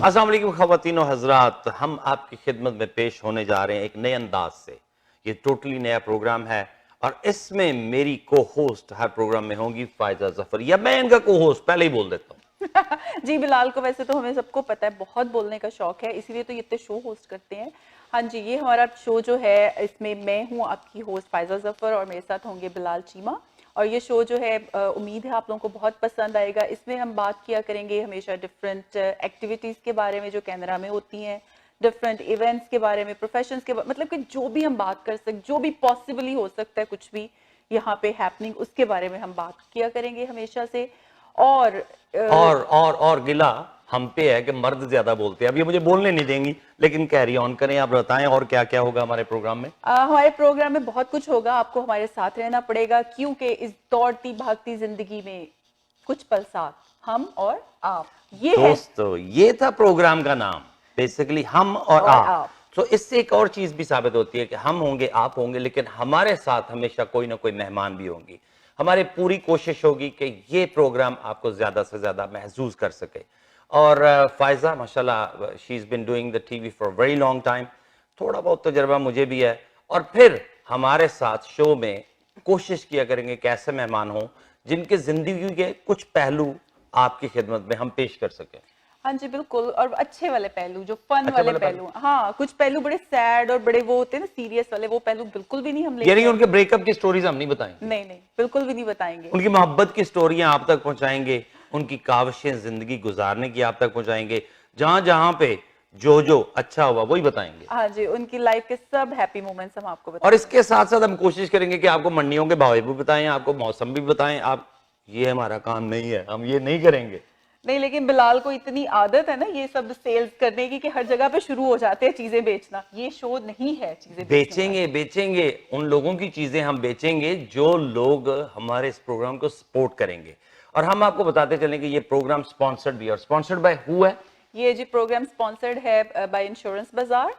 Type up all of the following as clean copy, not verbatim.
अस्सलाम वालेकुम ख़वातीन और हज़रात, हम आपकी खिदमत में पेश होने जा रहे हैं एक नए अंदाज से। ये टोटली नया प्रोग्राम है और इसमें मेरी को होस्ट हर प्रोग्राम में होंगी फायजा जफर, या मैं इनका को होस्ट पहले ही बोल देता हूँ। जी बिलाल को वैसे तो हमें सबको पता है बहुत बोलने का शौक है, इसीलिए तो ये इतने शो होस्ट करते हैं। हाँ जी, ये हमारा शो जो है इसमें मैं हूँ आपकी होस्ट फायजा जफर और मेरे साथ होंगे बिलाल चीमा। और ये शो जो है उम्मीद है आप लोगों को बहुत पसंद आएगा। इसमें हम बात किया करेंगे हमेशा डिफरेंट एक्टिविटीज़ के बारे में जो कैनरा में होती हैं, डिफरेंट इवेंट्स के बारे में, प्रोफेशंस के मतलब कि जो भी हम बात कर सकते, जो भी पॉसिबली हो सकता है, कुछ भी यहाँ पे हैपनिंग, उसके बारे में हम बात किया करेंगे हमेशा से। और गिला हम पे है कि मर्द ज्यादा बोलते हैं। अब ये मुझे बोलने नहीं देंगी, लेकिन कैरी ऑन करें, आप बताएं और क्या क्या होगा हमारे प्रोग्राम में। हमारे प्रोग्राम में बहुत कुछ होगा, आपको हमारे साथ रहना पड़ेगा क्योंकि इस दौड़ती भागती जिंदगी में कुछ पल साथ, हम और आप। ये दोस्तों ये था प्रोग्राम का नाम, बेसिकली हम और आप। तो इससे एक और चीज भी साबित होती है कि हम होंगे, आप होंगे, लेकिन हमारे साथ हमेशा कोई ना कोई मेहमान भी होंगी। हमारी पूरी कोशिश होगी कि ये प्रोग्राम आपको ज्यादा से ज्यादा महसूस कर सके। और फायजा माशाल्लाह she is been doing the TV for very long time, थोड़ा बहुत तजर्बा मुझे भी है। और फिर हमारे साथ शो में कोशिश किया करेंगे कि ऐसे मेहमान हों जिनके जिंदगी के कुछ पहलू आपकी खिदमत में हम पेश कर सकें। हाँ जी बिल्कुल, और अच्छे वाले पहलू, जो फन वाले पहलू। हाँ, कुछ पहलू बड़े सैड और बड़े वो होते हैं ना सीरियस वाले, वो पहलू बिल्कुल भी नहीं हम लेंगे। यानी उनके ब्रेकअप की स्टोरीज हम नहीं बताएंगे। नहीं नहीं, बिल्कुल भी नहीं बताएंगे। उनकी मोहब्बत की स्टोरियां आप तक पहुंचाएंगे, उनकी काविशें जिंदगी गुजारने की आप तक पहुंचाएंगे। जहां जहां पे जो अच्छा हुआ वही बताएंगे। हाँ जी, उनकी लाइफ के सब हैप्पी मोमेंट्स हम आपको बताएंगे। और इसके साथ साथ हम कोशिश करेंगे कि आपको मंडियों के भाव भी बताएं, आपको मौसम भी बताएं। आप, ये हमारा काम नहीं है, हम ये नहीं करेंगे। नहीं, लेकिन बिलाल को इतनी आदत है ना ये सब सेल्स करने की कि हर जगह पे शुरू हो जाते हैं चीजें बेचना। ये शो नहीं है चीजें बेचेंगे उन लोगों की चीजें हम बेचेंगे जो लोग हमारे इस प्रोग्राम को सपोर्ट करेंगे। और हम आपको बताते चलें कि ये प्रोग्राम स्पॉन्सर्ड भी है। और स्पॉन्सर्ड बाय हु है? ये जी प्रोग्राम स्पॉन्सर्ड है बाय इंश्योरेंस बाजार।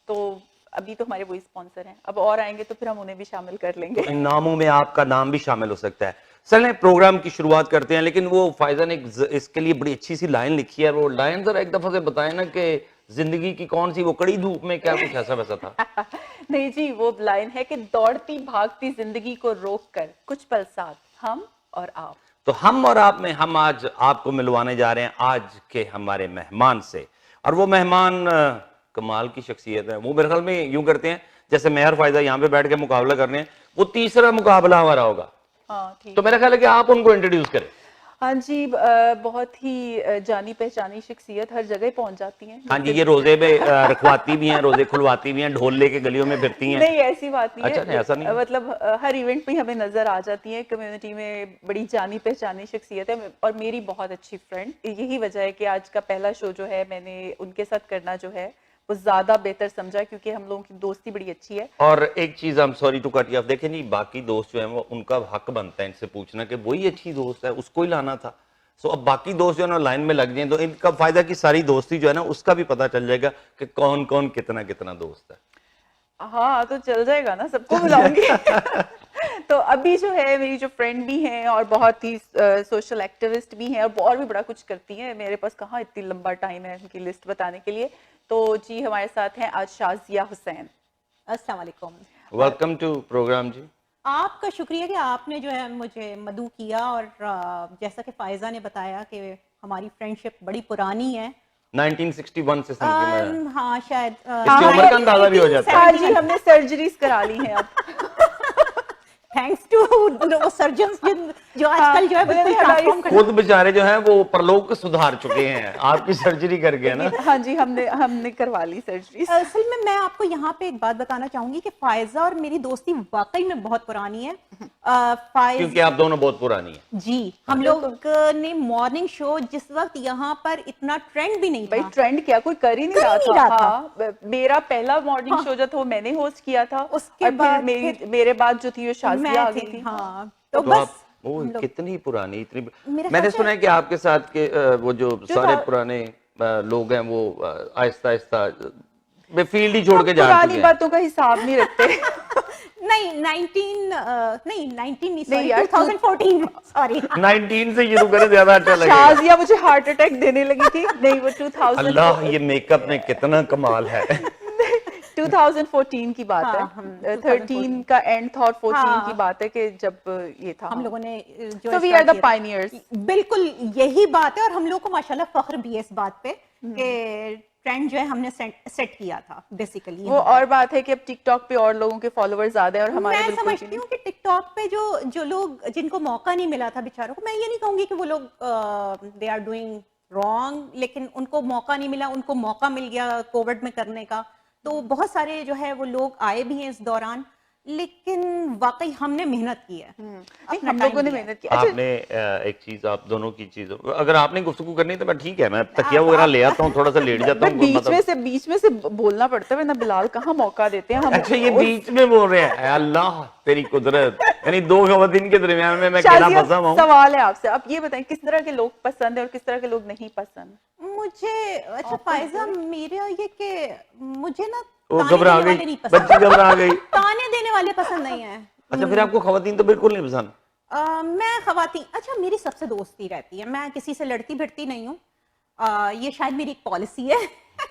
तो अभी तो हमारे वही स्पॉन्सर हैं, अब और आएंगे तो फिर हम उन्हें भी शामिल कर लेंगे। तो इन नामों में आपका नाम भी शामिल हो सकता है। चलें प्रोग्राम की शुरुआत करते हैं, लेकिन वो फायजा ने इसके लिए बड़ी अच्छी सी लाइन लिखी है। वो लाइन जरा एक दफा से बताएं ना कि जिंदगी की कौन सी वो कड़ी धूप में क्या कुछ ऐसा वैसा था। नहीं जी, वो लाइन है कि दौड़ती भागती जिंदगी को रोक कर कुछ पल साथ, हम और आप। तो हम और आप में हम आज आपको मिलवाने जा रहे हैं आज के हमारे मेहमान से। और वो मेहमान कमाल की शख्सियत है। वो मेरे ख्याल में यूं करते हैं जैसे मैं और फायदा यहाँ पे बैठ के मुकाबला कर रहे हैं, वो तीसरा मुकाबला हमारा होगा। हाँ, ठीक। तो मेरा ख्याल है कि आप उनको इंट्रोड्यूस करें। हाँ जी, बहुत ही जानी पहचानी शख्सियत, हर जगह पहुंच जाती हैं। हाँ जी, ये रोजे में रखवाती भी हैं, रोजे खुलवाती भी हैं, ढोल लेके गलियों में फिरती हैं। नहीं, ऐसी बात नहीं अच्छा, है। नहीं ऐसा नहीं, मतलब हर इवेंट पे हमें नजर आ जाती है। कम्युनिटी में बड़ी जानी पहचानी शख्सियत है और मेरी बहुत अच्छी फ्रेंड। यही वजह है कि आज का पहला शो जो है मैंने उनके साथ करना जो है वो ज्यादा बेहतर समझा, क्योंकि हम लोगों की दोस्ती बड़ी अच्छी है। और एक चीज, I am sorry to cut you off, देखें जी बाकी दोस्त जो है वो उनका हक बनता है इनसे पूछना कि वही अच्छी दोस्त है, उसको ही लाना था। सो अब बाकी दोस्त जो है ना लाइन में लग जाए तो इनका फायदा की सारी दोस्ती जो है ना उसका भी पता चल जाएगा कि कौन कौन कितना कितना दोस्त है। हाँ, तो चल जाएगा ना, सबको बुलाऊंगी। तो अभी जो है मेरी जो फ्रेंड भी हैं और बहुत ही सोशल एक्टिविस्ट भी हैं और भी बड़ा कुछ करती हैं। मेरे पास कहाँ इतनी लंबा टाइम है उनकी लिस्ट बताने के लिए। तो जी हमारे साथ हैं आज शाजिया हुसैन। अस्सलाम वालेकुम, वेलकम टू प्रोग्राम जी। आपका शुक्रिया कि आपने जो है मुझे मदऊ किया। और जैसा कि फायजा ने बताया कि हमारी फ्रेंडशिप बड़ी पुरानी है, 1961 से समझिए। हाँ शायद इसकी उम्र का अंदाजा भी हो जाता है। हाँ जी, हमने सर्जरीज करा ली हैं अब। थैंक्स टू वो सर्जन्स जो आजकल जो है बिल्कुल ट्रांसफॉर्म खुद बेचारे जो हैं वो परलोक को सुधार चुके हैं आपकी सर्जरी करके ना। हाँ जी, हमने करवा ली सर्जरी। असल में मैं आपको यहाँ पे एक बात बताना चाहूंगी कि फायजा और मेरी दोस्ती वाकई में बहुत पुरानी है। क्योंकि आप दोनों बहुत पुरानी हैं जी। हम लोग ने मॉर्निंग शो जिस वक्त यहाँ पर इतना ट्रेंड भी नहीं भाई, था। ट्रेंड क्या, कोई कर ही नहीं रहा था। हाँ, मेरा पहला मॉर्निंग शो जो था वो मैंने होस्ट किया था। उसके बाद मेरे बाद जो थी वो शाजिया आ गई थी। हाँ, तो बस आप वो कितनी पुरानी, इतनी मेरे मैंने ख्याल सुना है कि आपके साथ के वो जो सारे पुराने लोग हैं वो आहिस्ता आहिस्ता फील्ड ही छोड़ के जा चुके हैं। पुरानी बातों का हिसाब नहीं रखते। नहीं 19 नहीं यार, 2014 सॉरी 19 से शुरू करें, ज्यादा अच्छा लगेगा। शाजिया मुझे हार्ट अटैक देने लगी थी। नहीं, वो 2000 अल्लाह, ये मेकअप में कितना कमाल है। 2014 की बात हाँ, है। हम 13 का एंड था और 14 हाँ। की बात है कि जब ये था। हम लोगों ने जो So we start are the किया था। pioneers. बिल्कुल यही बात है, और हम लोग को माशाल्लाह फख्र भी है इस बात पे कि ट्रेंड जो है हमने सेट किया था बेसिकली। वो और बात है कि अब टिकटॉक पे और लोगों के फॉलोअर्स ज्यादा हैं और हमारे मैं बिल्कुल भी समझती नहीं। हूँ कि टिकटॉक पे जो लोग जिनको मौका नहीं मिला था बेचारों को, मैं ये नहीं कहूंगी कि वो लोग दे आर डूइंग रॉन्ग, लेकिन उनको मौका नहीं मिला, उनको मौका मिल गया कोविड में करने का। तो बहुत सारे जो है वो लोग आए भी हैं इस दौरान, लेकिन वाकई हमने मेहनत की है। अपना हम time लोगों ने दिया है। मेहनत की। अच्छा, आपने एक चीज, आप दोनों की चीज, अगर आपने गुफ्तगू करनी है तो मैं ठीक है, मैं तकिया वगैरह ले आता हूँ, थोड़ा सा लेट जाता मैं हूँ, बीच में से बोलना पड़ता है, वरना बिलाल कहाँ मौका देते हैं हम। अच्छा, ये बीच में बोल रहे हैं। अल्लाह तेरी कुदरत, यानी दो खवातीन के दरमियान में मैं अकेला शाजिया, फंसा हुआ हूँ। सवाल है आपसे, आप ये बताएं किस तरह के लोग पसंद है और किस तरह के लोग नहीं पसंद? मुझे अच्छा फायजा, मेरा ये कि मुझे ना वो ताने घबरा देने गई, वाले नहीं पसंद। बच्ची घबरा गई। ताने देने वाले पसंद नहीं है। अच्छा, फिर आपको खवातीन तो बिल्कुल नहीं पसंद? मैं खवातीन, अच्छा मेरी सबसे दोस्ती रहती है, मैं किसी से लड़ती भिड़ती नहीं हूँ। ये शायद मेरी एक पॉलिसी है।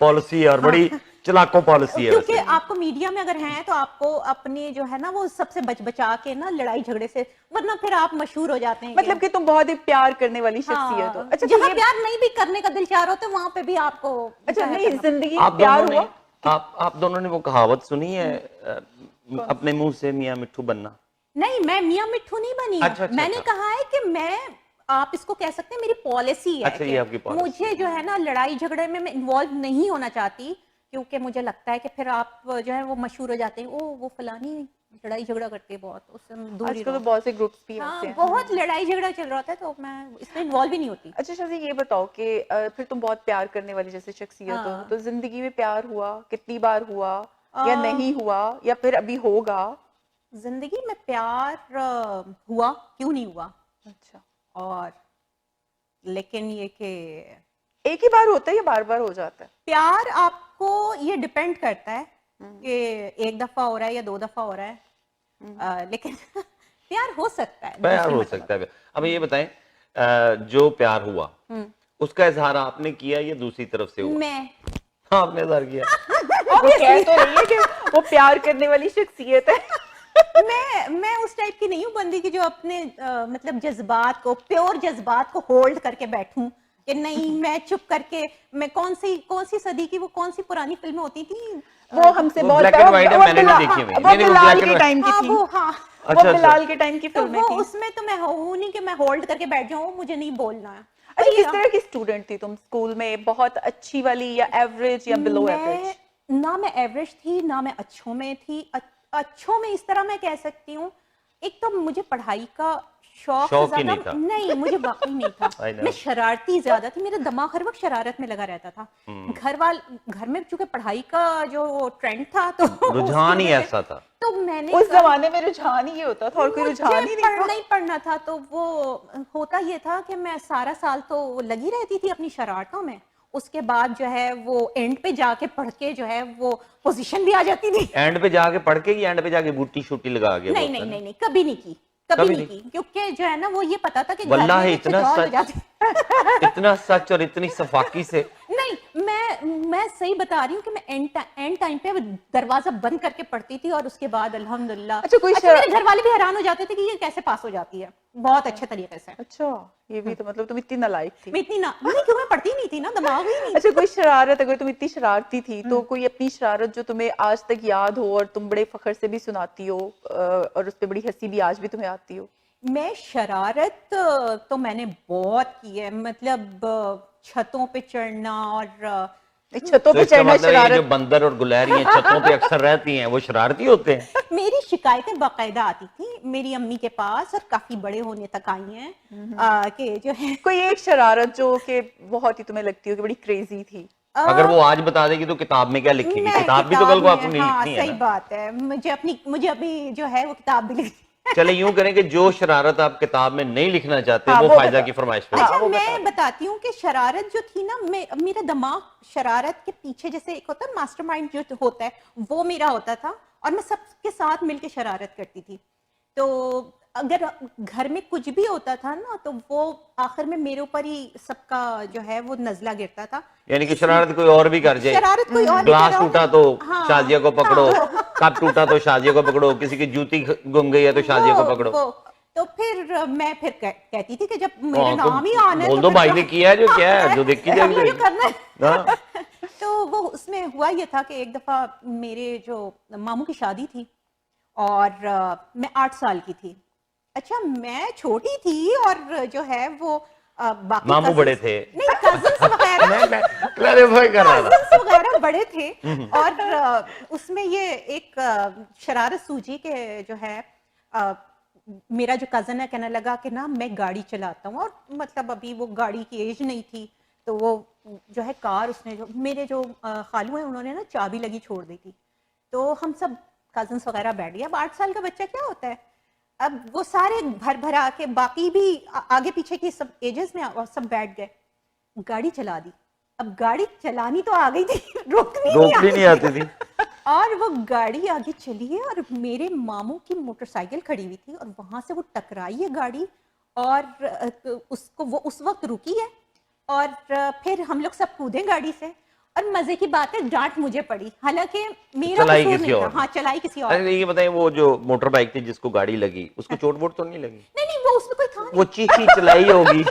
पॉलिसी है, और बड़ी चलाको पॉलिसी है क्योंकि वैसे। आपको मीडिया में अगर हैं तो आपको अपने जो है ना वो सबसे बचा के ना लड़ाई झगड़े से, वरना फिर आप मशहूर हो जाते हैं। मतलब कि तुम बहुत ही प्यार करने वाली शख्सियत हो। अच्छा, तो जहाँ ये- प्यार नहीं भी करने का दिल चाह रहा होता है, वहां पे भी आपको अच्छा, जो है नहीं, करना जिंदगी आप में प्यार दोनों हुआ? ने आप दोनों ने वो कहावत सुनी है, अपने मुंह से मियां मिट्ठू बनना? नहीं, मैं मियां मिट्ठू नहीं बनी। अच्छा, अच्छा, मैंने अच्छा। कहा है कि मैं, आप इसको कह सकते हैं मेरी पॉलिसी है अच्छा, कि ये आपकी policy मुझे जो है ना लड़ाई झगड़े में मैं इन्वॉल्व नहीं होना चाहती, क्योंकि मुझे लगता है कि फिर आप जो है वो मशहूर हो जाते हैं, ओ वो फलानी लड़ाई झगड़ा करती है बहुत, उससे दूर ही आजकल तो रहो। बहुत से ग्रुप्स भी हाँ, ऐसे हैं। बहुत लड़ाई झगड़ा चल रहा होता है, तो मैं इसमें इन्वॉल्व ही नहीं होती। अच्छा शादी, ये बताओ कि फिर तुम बहुत प्यार करने वाली जैसे शख्सियत हो, हाँ। तो जिंदगी में प्यार हुआ, कितनी बार हुआ या आ, नहीं हुआ या फिर अभी होगा? जिंदगी में प्यार हुआ, क्यों नहीं हुआ। अच्छा, और लेकिन ये कि एक ही बार होता है या बार बार हो जाता है? प्यार आपको ये डिपेंड करता है कि एक दफा हो रहा है या 2 दफा हो रहा है। लेकिन प्यार हो सकता है, प्यार दूसरी हो मर्तबा। सकता है। अब ये बताएं, जो प्यार हुआ उसका इजहार आपने किया या दूसरी तरफ से हुआ? मैं हाँ, आपने इजहार किया। वो कह तो रही है कि वो प्यार करने वाली शख्सियत है। मैं उस टाइप की नहीं हूँ बंदी की जो अपने मतलब जज्बात को, प्योर जज्बात को होल्ड करके बैठूं कि नहीं मैं चुप करके, मैं कौन सी सदी की, वो कौन सी पुरानी फिल्में होती थी वो हमसे वो बहुत black and white है, वो मैंने नहीं बिलाल- देखी हुई। वो नहीं, नहीं, वो बिलाल black के and टाइम की हाँ थी। वो हाँ वो अच्छा, बिलाल के टाइम की तो फिल्में वो थी। उसमें तो मैं हूँ नहीं कि मैं होल्ड करके बैठ जाऊँ, मुझे नहीं बोलना है। अच्छा, किस तरह की स्टूडेंट थी तुम स्कूल में? बहुत अच्छी वाली या एवरेज या बिलो एवरेज? ना मैं एवरेज थी ना मैं अच्छों में थी। अच्छों में इस तरह मैं कह सकती हूँ, एक तो मुझे पढ़ाई का शौक शौक ही ज्यादा नहीं था। नहीं, मुझे वाकई नहीं था। I know. मैं शरारती ज्यादा थी, मेरा दिमाग हर वक्त शरारत में लगा रहता था। घर में चूंकि पढ़ाई का जो ट्रेंड था तो रुझान ही उसकी वजह से- ऐसा था। तो मैंने उस जमाने में रुझान ही ये होता था और कोई रुझान ही मुझे नहीं था। पढ़ना ही पढ़ना था, तो वो होता ये था कि मैं सारा साल तो लगी रहती थी अपनी शरारतों में, उसके बाद जो है वो एंड पे जाके पढ़ के जो है वो पोजीशन भी आ जाती थी। एंड पे जाके पढ़ के, या एंड पे जाके बूटी शूटी लगा गया? नहीं नहीं नहीं नहीं, कभी नहीं की, कभी नहीं की, क्योंकि जो है ना वो ये पता था कि घर वल्लाह में इतना चुटौल हो सच, जाती। इतना सच और इतनी सफाकी से। नहीं, मैं सही बता रही हूँ कि मैं एंड टाइम पे दरवाजा बंद करके पढ़ती थी, और उसके बाद अल्हम्दुलिल्लाह अच्छा, कोई मेरे घर वाले भी हैरान हो जाते थे कि ये कैसे पास हो जाती है बहुत अच्छे तरीके से। अच्छा, ये भी तो मतलब तुम इतनी नालायक थी। मैं इतनी ना नहीं, क्यों मैं पढ़ती नहीं थी ना, दिमाग ही नहीं। अच्छा, कोई शरारत, अगर तुम इतनी शरारती थी तो कोई अपनी शरारत जो तुम्हें आज तक याद हो और तुम बड़े फखर से भी सुनाती हो और उस पे बड़ी हंसी भी आज भी तुम्हें आती हो? मैं शरारत तो मैंने बहुत की है, मतलब छतों पे चढ़ना, और छतों तो पे इसका चढ़ना मतलब ये जो शरारत? बंदर और गुलहरियां छतों पे अक्सर रहती हैं, वो शरारती होते हैं? मेरी शिकायतें बाकायदा आती थी मेरी अम्मी के पास, और काफी बड़े होने तक आई हैं कि जो है कोई एक शरारत जो कि बहुत ही तुम्हें लगती हो कि बड़ी क्रेजी थी? अगर वो आज बता देगी तो किताब में क्या लिखेगी? मैं किताब भी तो कल को में- आपको नहीं हाँ, लिखनी है सही ना। बात है, मुझे अपनी जो है वो किताब भी लिखनी है। चले यूं करें कि जो शरारत आप किताब में नहीं लिखना चाहते, हाँ, वो वो फायदा बताओ। की फरमाइश पे। अच्छा, वो मैं बताती हूँ कि शरारत जो थी ना, मेरा दिमाग शरारत के पीछे, जैसे एक होता है मास्टरमाइंड जो होता है, वो मेरा होता था, और मैं सबके साथ मिलके शरारत करती थी। तो अगर घर में कुछ भी होता था ना तो वो आखिर में मेरे ऊपर ही सबका जो है वो नजला गिरता था। यानी कि शरारत कोई और भी कर जाए, शरारत कोई और भी ग्लास कर रहा हो। टूटा तो हाँ, शाजिया को पकड़ो, कप टूटा तो शाजिया को पकड़ो, किसी की जूती गुम गई है तो शाजिया को पकड़ो। तो फिर मैं फिर कहती थी कि जब मेरे हाँ, नाम ही आना है बोल तो दो फिर भाई तो- ने किया है जो क्या है, जो देखी हमें जाएगी। ये करना है। हाँ। तो वो उसमें हुआ ये था कि एक दफा मेरे जो मामू की शादी थी और मैं 8 साल की थी। अच्छा, मैं छोटी थी और जो है वो बाकी मामू cousins- बड़े थे। नहीं, कजिन्स वगैरह मैं क्लैरिफाई कर रहा था। cousins वगैरह बड़े थे और उसमें ये एक शरारत सूझी कि जो है मेरा जो कजन है कहने लगा कि ना मैं गाड़ी चलाता हूँ, और मतलब अभी वो गाड़ी की एज नहीं थी, तो वो जो है कार उसने जो मेरे जो खालू हैं उन्होंने ना चाबी लगी छोड़ दी थी। तो हम सब कजन्स वगैरह बैठ गए। अब 8 साल का बच्चा क्या होता है, अब वो सारे भर भर आके बाकी भी आगे पीछे की सब एजेस में और सब बैठ गए, गाड़ी चला दी। अब गाड़ी चलानी तो आ गई थी, रोकनी नहीं आती थी। और वो गाड़ी आगे चली है और मेरे मामू की मोटरसाइकिल खड़ी हुई थी और वहां से वो टकराई है गाड़ी और उसको वो उस वक्त रुकी है और फिर हम लोग सब कूदे गाड़ी से। और मजे की बात है डांट मुझे पड़ी, हालांकि मेरा चलाई कसूर किसी नहीं था। और। हाँ, चलाई किसी और। अरे ये बताइए, वो जो मोटर बाइक थी जिसको गाड़ी लगी, उसको चोट वोट तो नहीं लगी? नहीं नहीं, वो उसमें कोई था नहीं। वो चीखी चलाई होगी।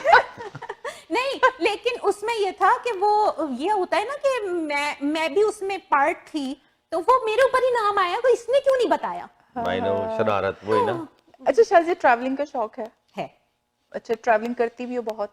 नहीं, लेकिन उसमें ये था कि वो ये होता है ना कि मैं भी उसमें पार्ट थी, तो वो मेरे ऊपर ही नाम आया, तो इसने क्यों नहीं बताया। भाई ना वो शरारत वही ना। अच्छा शाजी, ट्रैवलिंग का शौक है? अच्छा, ट्रैवलिंग करती भी हो बहुत?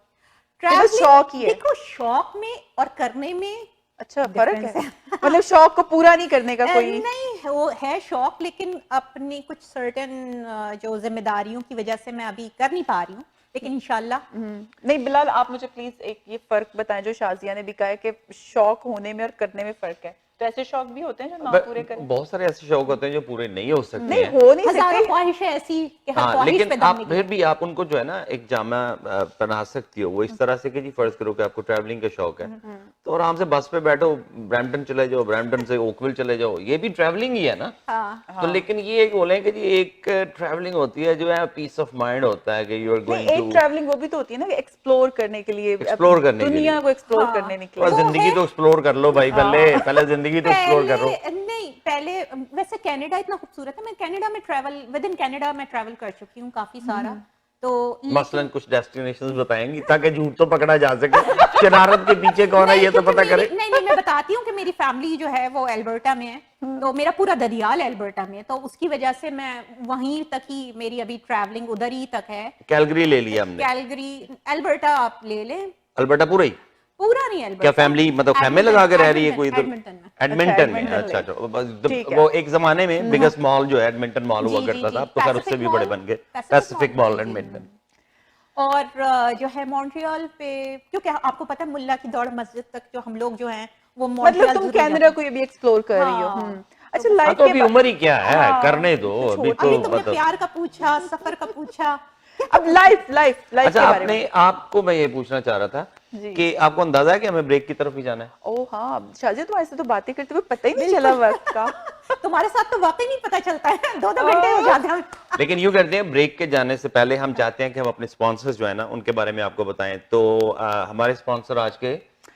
ट्रैवलिंग शौक ही है? देखो, शौक में और करने में अच्छा फर्क difference है। मतलब शौक को पूरा नहीं करने का कोई? नहीं, वो है शौक, लेकिन अपनी कुछ सर्टेन जो जिम्मेदारियों की वजह से मैं अभी कर नहीं पा रही हूँ, लेकिन इंशाल्लाह। नहीं बिलाल, आप मुझे प्लीज एक ये फर्क बताएं जो शाजिया ने भी कहा है कि शौक होने में और करने में फर्क है। तो ऐसे शौक भी होते हैं जो ना पूरे करें? बहुत सारे ऐसे शौक होते हैं जो पूरे नहीं हो सकते नहीं हैं। हो नहीं हजारों सकते। ख्वाहिशें ऐसी कि हर हाँ, ख्वाहिश लेकिन पे दम आप निकले। फिर भी आप उनको जो है ना एक जामा पहना सकती हो। वो इस तरह से कि जी फर्ज करो कि आपको ट्रैवलिंग का शौक है, तो आराम से बस पे बैठो, ब्रैम्पटन चले जाओ, ब्रैम्पटन से ओकविल चले जाओ, ये भी ट्रैवलिंग ही है ना। हाँ। तो लेकिन ये एक बोले कि जी एक ट्रैवलिंग होती है जो है पीस ऑफ माइंड होता है कि यू आर गोइंग एक टू ट्रैवलिंग वो भी तो होती है ना कि एक्सप्लोर करने के लिए, Explore करने के दुनिया लिए। को एक्सप्लोर हाँ। करने निकले। और जिंदगी तो एक्सप्लोर कर लो भाई, पहले जिंदगी तो एक्सप्लोर करो। नहीं, पहले वैसे कनाडा इतना खूबसूरत है, मैं कनाडा में ट्रैवल विद इन कनाडा में ट्रैवल कर चुकी हूँ काफी सारा। तो मसलन कुछ डेस्टिनेशंस बताएंगी ताकि झूठ तो पकड़ा जा सके, शरारत के पीछे कौन है ये तो पता करे। नहीं, मैं बताती हूँ कि मेरी फैमिली जो है वो एल्बर्टा में है, तो मेरा पूरा दरियाल एल्बर्टा में है, तो उसकी वजह से मैं वहीं तक ही मेरी अभी ट्रैवलिंग उधर ही तक है। कैलगरी ले लिया हमने, कैलगरी, एल्बर्टा आप ले लें, अल्बर्टा पूरा ही। पूरा नहीं एल्बर्टा। क्या फैमिली मतलब फैमिली लगा के रह रही है कोई इधर? एडमिंटन में। एडमिंटन में। एडमिंटन अच्छा ठीक अच्छा, है। वो एक जमाने में बिगेस्ट मॉल जो है एडमिंटन मॉल हुआ जी, करता जी, था, जी। अब तो खैर उससे पैसिफिक भी बड़े मॉल, बन गए। पैसिफिक पैसिफिक मॉल, मॉल जी, एडमिंटन। और जो है मॉन्ट्रियल पे, क्योंकि आपको पता है मुल्ला की दौड़ मस्जिद तक जो हम लोग जो हैं वो मतलब मॉन्ट्रियल तुम जरूर कनाडा जाते को ये भी एक्सप्लोर कर रही हो। हाँ। अच्छा, हाँ, लाइफ तो के अभी उम्र ही क्या है, हाँ, करने दो अभी हैं। तो अभी तुमने मतलब। प्यार का पूछा, सफर का पूछा, अब लाइफ के अच्छा, बारे में। आपको मैं ये पूछना चाह रहा था जी। कि आपको अंदाजा है कि हमें ब्रेक की तरफ ही जाना है? ओ हाँ शाजी, तुम ऐसे तो बातें करते हुए पता ही नहीं चला वक्त का। तुम्हारे साथ तो वाकई नहीं पता चलता है, 2-2 घंटे हो जाते हैं। लेकिन यूं करते हैं, ब्रेक के जाने से पहले हम चाहते हैं कि हम अपने स्पॉन्सर्स जो है ना उनके बारे में आपको बताएं। तो हमारे स्पॉन्सर आज के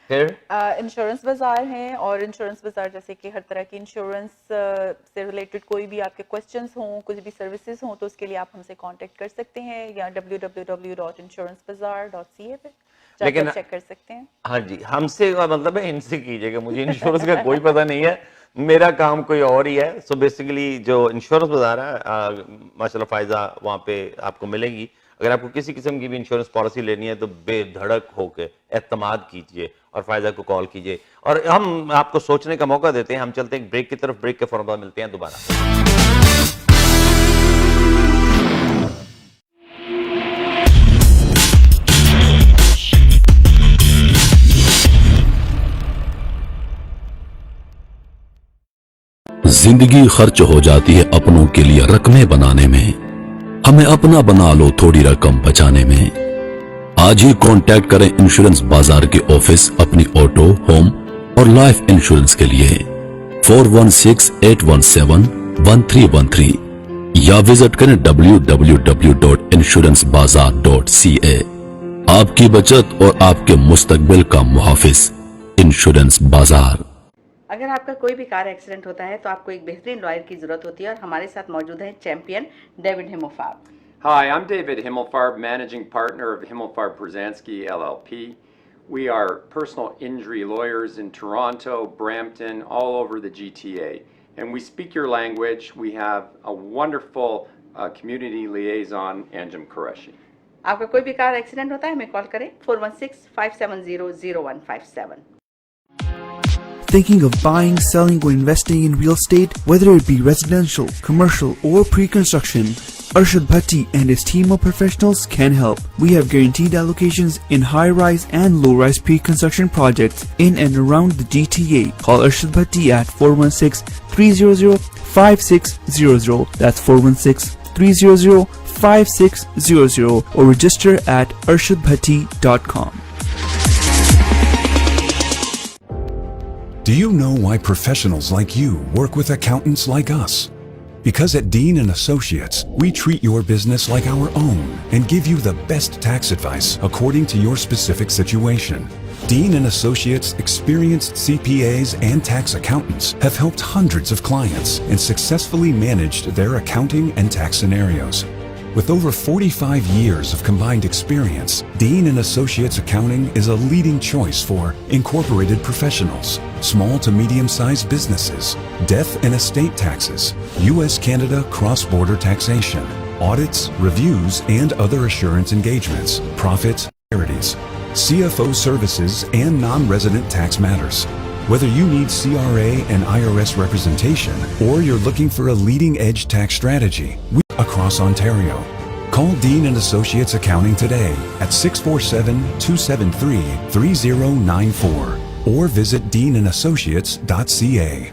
फिर इंश्योरेंस बाजार हैं, और इंश्योरेंस बाजार जैसे कि हर तरह की इंश्योरेंस से रिलेटेड कोई भी आपके क्वेश्चंस हों, कुछ भी सर्विसेज हों, तो उसके लिए आप हमसे कांटेक्ट कर सकते हैं, या www.insurancebazar.ca पे लेकिन जाकर चेक कर सकते हैं। हाँ जी, हमसे का मतलब है इनसे कीजिएगा, मुझे इंश्योरेंस का कोई पता नहीं है, मेरा काम कोई और ही है। सो बेसिकली जो इंश्योरेंस बाजार है माशाल्लाह फायजा वहाँ पे आपको मिलेगी। अगर आपको किसी किस्म की भी इंश्योरेंस पॉलिसी लेनी है तो बेधड़क होकर एतमाद कीजिए और फायजा को कॉल कीजिए, और हम आपको सोचने का मौका देते हैं। हम चलते हैं ब्रेक की तरफ, ब्रेक के फौरन बाद मिलते हैं दोबारा। जिंदगी खर्च हो जाती है अपनों के लिए रकमें बनाने में, हमें अपना बना लो थोड़ी रकम बचाने में। आज ही कांटेक्ट करें इंश्योरेंस बाजार के ऑफिस अपनी ऑटो, होम और लाइफ इंश्योरेंस के लिए। 416817 1313 या विजिट करें www.insurancebazar.ca। आपकी बचत और आपके मुस्तकबिल का मुहाफिज इंश्योरेंस बाजार। अगर आपका कोई भी कार एक्सीडेंट होता है तो आपको एक बेहतरीन लॉयर की जरूरत होती है और हमारे साथ मौजूद हैं champion David Himofarb. Hi, I'm David Himmelfarb, managing partner of Himmelfarb Brzezinski LLP. We are personal injury lawyers in Toronto, Brampton, all over the GTA. And we speak your language. We have a wonderful community liaison, Anjum Qureshi. आपका कोई भी car accident होता है हमें call करें 416-570-0157। Thinking of buying, selling, or investing in real estate, whether it be residential, commercial, or pre-construction, Arshad Bhatti and his team of professionals can help. We have guaranteed allocations in high-rise and low-rise pre-construction projects in and around the GTA. Call Arshad Bhatti at 416-300-5600. That's 416-300-5600 or register at arshadbhatti.com. Do you know why professionals like you work with accountants like us? Because at Dean & Associates, we treat your business like our own and give you the best tax advice according to your specific situation. Dean & Associates experienced CPAs and tax accountants have helped hundreds of clients and successfully managed their accounting and tax scenarios. With over 45 years of combined experience, Dean & Associates Accounting is a leading choice for incorporated professionals, small to medium-sized businesses, death and estate taxes, US-Canada cross-border taxation, audits, reviews, and other assurance engagements, profits, charities, CFO services, and non-resident tax matters. Whether you need CRA and IRS representation or you're looking for a leading-edge tax strategy, we across Ontario. Call Dean & Associates Accounting today at 647-273-3094 or visit deanandassociates.ca.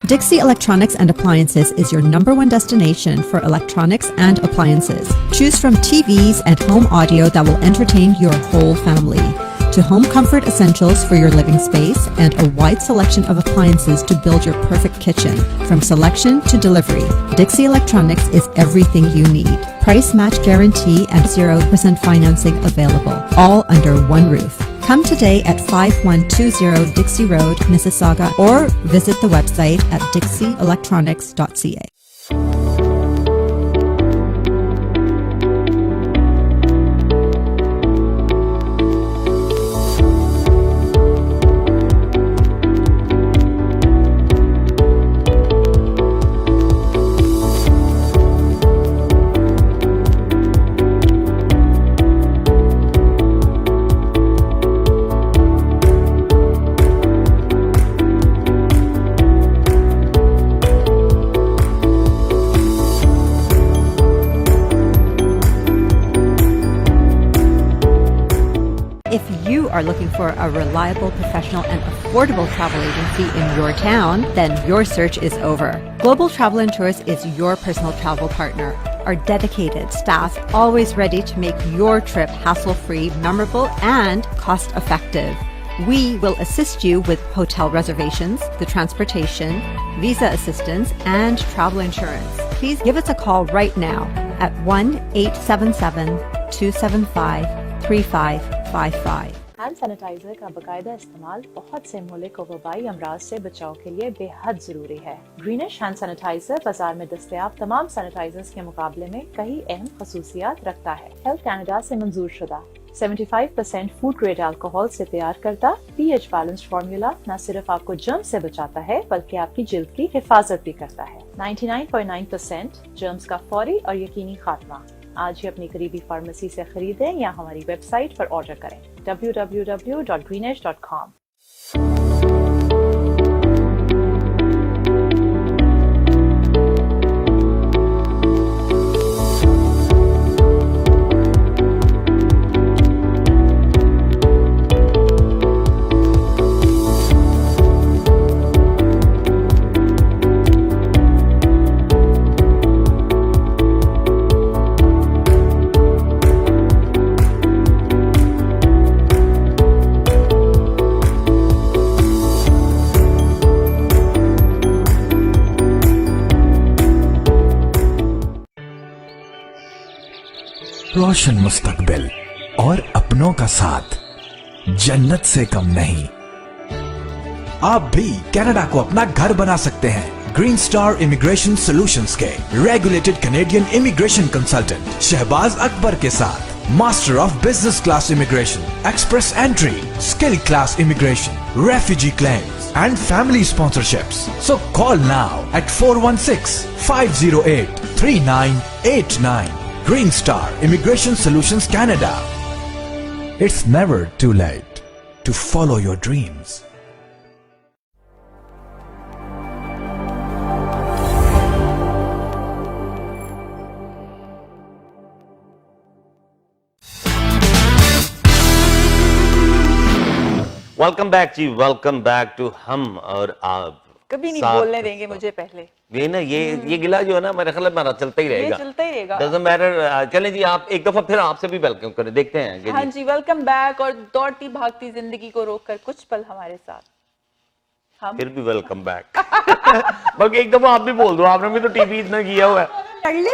Dixie Electronics and Appliances is your #1 destination for electronics and appliances. Choose from TVs and home audio that will entertain your whole family, to home comfort essentials for your living space and a wide selection of appliances to build your perfect kitchen. From selection to delivery, Dixie Electronics is everything you need. Price match guarantee and 0% financing available, all under one roof. Come today at 5120 Dixie Road, Mississauga, or visit the website at dixieelectronics.ca. If you are looking for a reliable, professional, and affordable travel agency in your town, then your search is over. Global Travel and Tours is your personal travel partner. Our dedicated staff always ready to make your trip hassle-free, memorable, and cost-effective. We will assist you with hotel reservations, the transportation, visa assistance, and travel insurance. Please give us a call right now at 1-877-275-3555. Hand sanitiser का बाकायदा इस्तेमाल बहुत से मुल्क और वबाई अमराज से बचाव के लिए बेहद जरूरी है। ग्रीनिश हैंड सैनिटाइजर बाजार में दस्तयाब तमाम सैनिटाइजर्स के मुकाबले में कई अहम खसूसियात रखता है। हेल्थ कैनेडा से मंजूर शुदा 75% फूड ग्रेड अल्कोहल से तैयार करता pH बैलेंस्ड फार्मूला न सिर्फ आपको जर्म से बचाता है बल्कि आपकी जिल्द की हिफाजत भी करता है। 99.9% जर्म्स का फौरी और यकीनी खात्मा। आज ही अपनी करीबी फार्मेसी से खरीदें या हमारी वेबसाइट पर ऑर्डर करें www.greenish.com। रोशन मुस्तकबिल और अपनों का साथ जन्नत से कम नहीं। आप भी कनाडा को अपना घर बना सकते हैं। ग्रीन स्टार इमिग्रेशन सॉल्यूशंस के regulated Canadian immigration consultant Shahbaz Akbar के साथ master of business class immigration, express entry, skill class immigration, refugee claims and family sponsorships. So call now at 416-508-3989. Green Star Immigration Solutions Canada. It's never too late to follow your dreams. Welcome back जी, welcome back to हम और आप। कभी नहीं साथ बोलने देंगे मुझे पहले। ये ना ये गिला जो है ना, मेरे ख्याल में हमारा चलता ही रहेगा, ये चलता ही रहेगा। Doesn't matter. चलें जी, आप एक दफा फिर आपसे भी वेलकम करें, देखते हैं कि हाँ जी, वेलकम बैक। और दौड़ती भागती जिंदगी को रोककर कुछ पल हमारे साथ हम फिर भी वेलकम बैक। बल्कि एक दफा आप भी बोल दो, आपने भी तो टीवी इतना किया हुआ है। लड़ ले,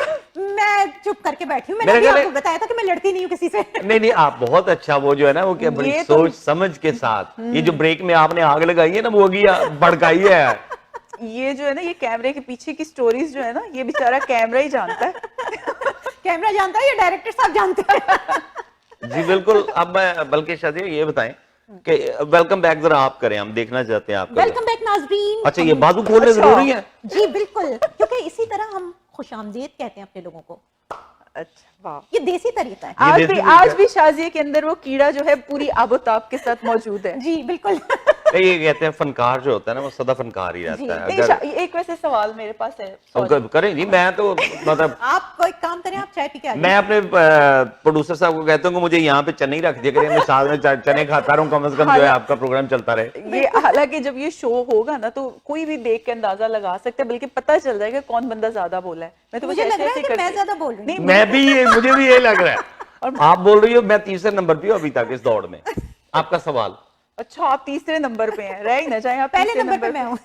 मैं चुप करके बैठी हूँ। मैंने अभी आपको बताया था कि मैं लड़ती नहीं हूँ किसी से। नहीं, आप बहुत अच्छा, वो जो है ना, वो क्या बड़ी सोच समझ के साथ, ये जो ब्रेक में आपने आग लगाई है ना, वो भड़काई है। ये जो है ना, ये कैमरे के पीछे की स्टोरीज जो है ना, ये बेचारा कैमरा ही जानता है। कैमरा जानता है या डायरेक्टर साहब जानते हैं? जी बिल्कुल। अब मैं बल्कि शादी ये बताएं कि वेलकम बैक जरा आप करें, हम देखना चाहते हैं आपका। वेलकम बैक नाजरीन। अच्छा, ये बाजू खोलने जरूरी है? जी बिल्कुल, क्योंकि इसी तरह हम खुशामदीद कहते हैं अपने लोगों को। अच्छा, वाह, ये देसी तरीका है। आज भी शाजिया के अंदर वो कीड़ा जो है पूरी आबोताब के साथ मौजूद है। जी बिल्कुल। ये कहते हैं फनकार जो होता है ना, वो सदा फनकार ही रहता है। अगर एक वैसे सवाल मेरे पास है, करें जी, मैं तो मतलब आप कोई काम करें, आप चाय पी के आइए। मैं अपने प्रोड्यूसर साहब को कहता हूँ कि मुझे यहाँ पे चने ही रख दिया करें, मैं साथ में चने खाता रहूँ, कम से कम जो है आपका प्रोग्राम चलता रहे। ये हालांकि जब ये शो होगा ना, तो कोई भी देख के अंदाजा लगा सकता है, बल्कि पता चल जाएगा कौन बंदा ज्यादा बोला है। मैं तो मुझे लग रहा है कि मैं ज्यादा बोल रही हूँ। मैं भी मुझे भी ये लग रहा है। और आप बोल रही हो मैं तीसरे नंबर पे हूँ अभी तक इस दौड़ में। आपका सवाल। अच्छा, आप तीसरे नंबर पे हैं, रह ही ना जाए, आप पहले नंबर पे मैं हूँ।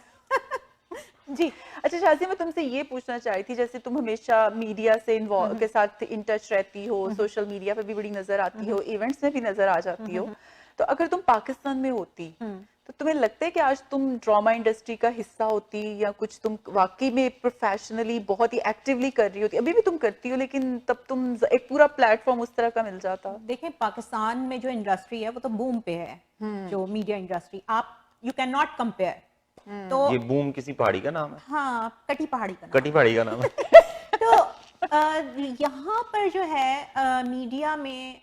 जी। अच्छा शाज़िया, मैं तुमसे ये पूछना चाही थी, जैसे तुम हमेशा मीडिया से इन्वॉल्व के साथ इन टच रहती हो, सोशल मीडिया पे भी बड़ी नजर आती हो, इवेंट्स में भी नजर आ जाती हो, तो अगर तुम पाकिस्तान में होती तो तुम्हें लगता है कि आज तुम ड्रामा इंडस्ट्री का हिस्सा होती, या कुछ तुम वाकई में प्रोफेशनली बहुत ही एक्टिवली कर रही होती? अभी भी तुम करती हो, लेकिन तब तुम एक पूरा प्लेटफॉर्म उस तरह का मिल जाता। देखें, पाकिस्तान में जो इंडस्ट्री है वो तो बूम पे है, जो मीडिया इंडस्ट्री, आप यू कैन नॉट कंपेयर। तो ये बूम किसी पहाड़ी का नाम है? हाँ, कटी पहाड़ी का नाम। कटी पहाड़ी का नाम है। तो यहाँ पर जो है मीडिया में